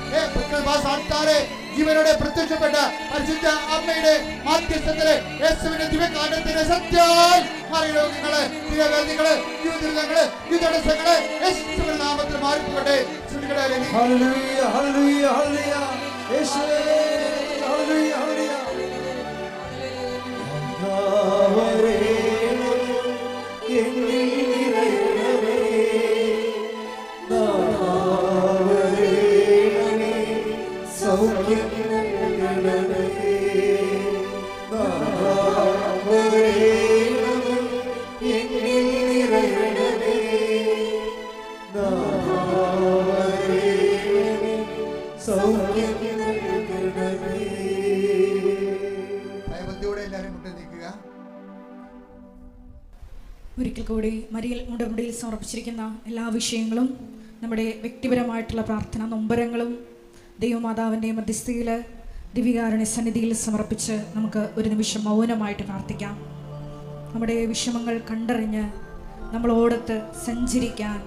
ജീവനോടെ പ്രത്യക്ഷപ്പെട്ട പരിശുദ്ധ അമ്മയുടെ മാധ്യസ്ഥത്തില് യേശുവിന്റെ ദിവ്യകാരണത്തിന്റെ സത്യാൽ മറിരോഗങ്ങള്, തീരവേദികള്, ജീവിതങ്ങള്, ജീവിതടസ്സങ്ങള് യേശുവിന്റെ നാമത്തിൽ മാറിപ്പോകട്ടെ. ഹല്ലേലൂയ, ഹല്ലേലൂയ, ഹല്ലേലൂയ. യേശുവേ, ഹല്ലേലൂയ, ഹല്ലേലൂയ. ആവരേ എന്നിൽ നിറയണമേ. ആവരേ സൗഖ്യം നൽകണമേ. ആവരേ എന്നിൽ നിറയണമേ. ആവരേ സൗഖ്യം നൽകണമേ. ഭയഭക്തിയോടെ എല്ലാവരും മുട്ട നീക്കുക. ഒരിക്കൽ കൂടി മരിയൽ ഉടമ്പടിയിൽ സമർപ്പിച്ചിരിക്കുന്ന എല്ലാ വിഷയങ്ങളും, നമ്മുടെ വ്യക്തിപരമായിട്ടുള്ള പ്രാർത്ഥന നൊമ്പരങ്ങളും ദൈവമാതാവിൻ്റെ മധ്യസ്ഥയിൽ ദിവികാരുണ്യ സന്നിധിയിൽ സമർപ്പിച്ച് നമുക്ക് ഒരു നിമിഷം മൗനമായിട്ട് പ്രാർത്ഥിക്കാം. നമ്മുടെ വിഷമങ്ങൾ കണ്ടറിഞ്ഞ് നമ്മളോടൊത്ത് സഞ്ചരിക്കാൻ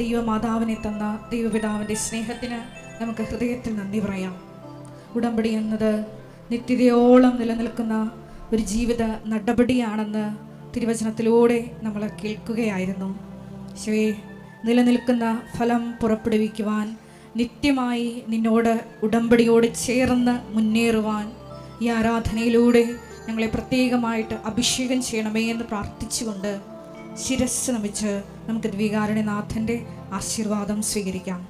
ദൈവമാതാവിനെ തന്ന ദൈവപിതാവിൻ്റെ സ്നേഹത്തിന് നമുക്ക് ഹൃദയത്തിൽ നന്ദി പറയാം. ഉടമ്പടി എന്നത് നിത്യതയോളം നിലനിൽക്കുന്ന ഒരു ജീവിത നടപടിയാണെന്ന് തിരുവചനത്തിലൂടെ നമ്മൾ കേൾക്കുകയായിരുന്നു. ശിവേ, നിലനിൽക്കുന്ന ഫലം പുറപ്പെടുവിക്കുവാൻ നിത്യമായി നിന്നോട് ഉടമ്പടിയോട് ചേർന്ന് മുന്നേറുവാൻ ഈ ആരാധനയിലൂടെ ഞങ്ങളെ പ്രത്യേകമായിട്ട് അഭിഷേകം ചെയ്യണമേ എന്ന് പ്രാർത്ഥിച്ചുകൊണ്ട് ശിരസ്സ് നമിച്ച് നമുക്ക് ദിവ്യകാരുണ്യനാഥൻ്റെ ആശീർവാദം സ്വീകരിക്കാം.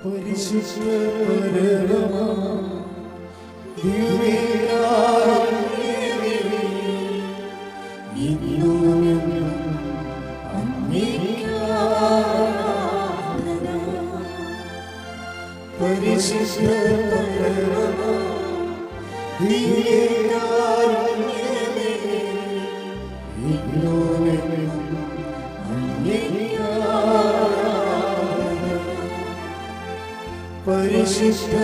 പരിശുദ്ധ പരമാ ദിവ്യകാരുണ്യമേ, ഇന്നും അങ്ങേക്ക് ആരാധന. പരിശുദ്ധ പരമാ ദിവ്യകാരുണ്യമേ, ഇന്നും അങ്ങേക്ക് ആരാധന. പരിശുദ്ധ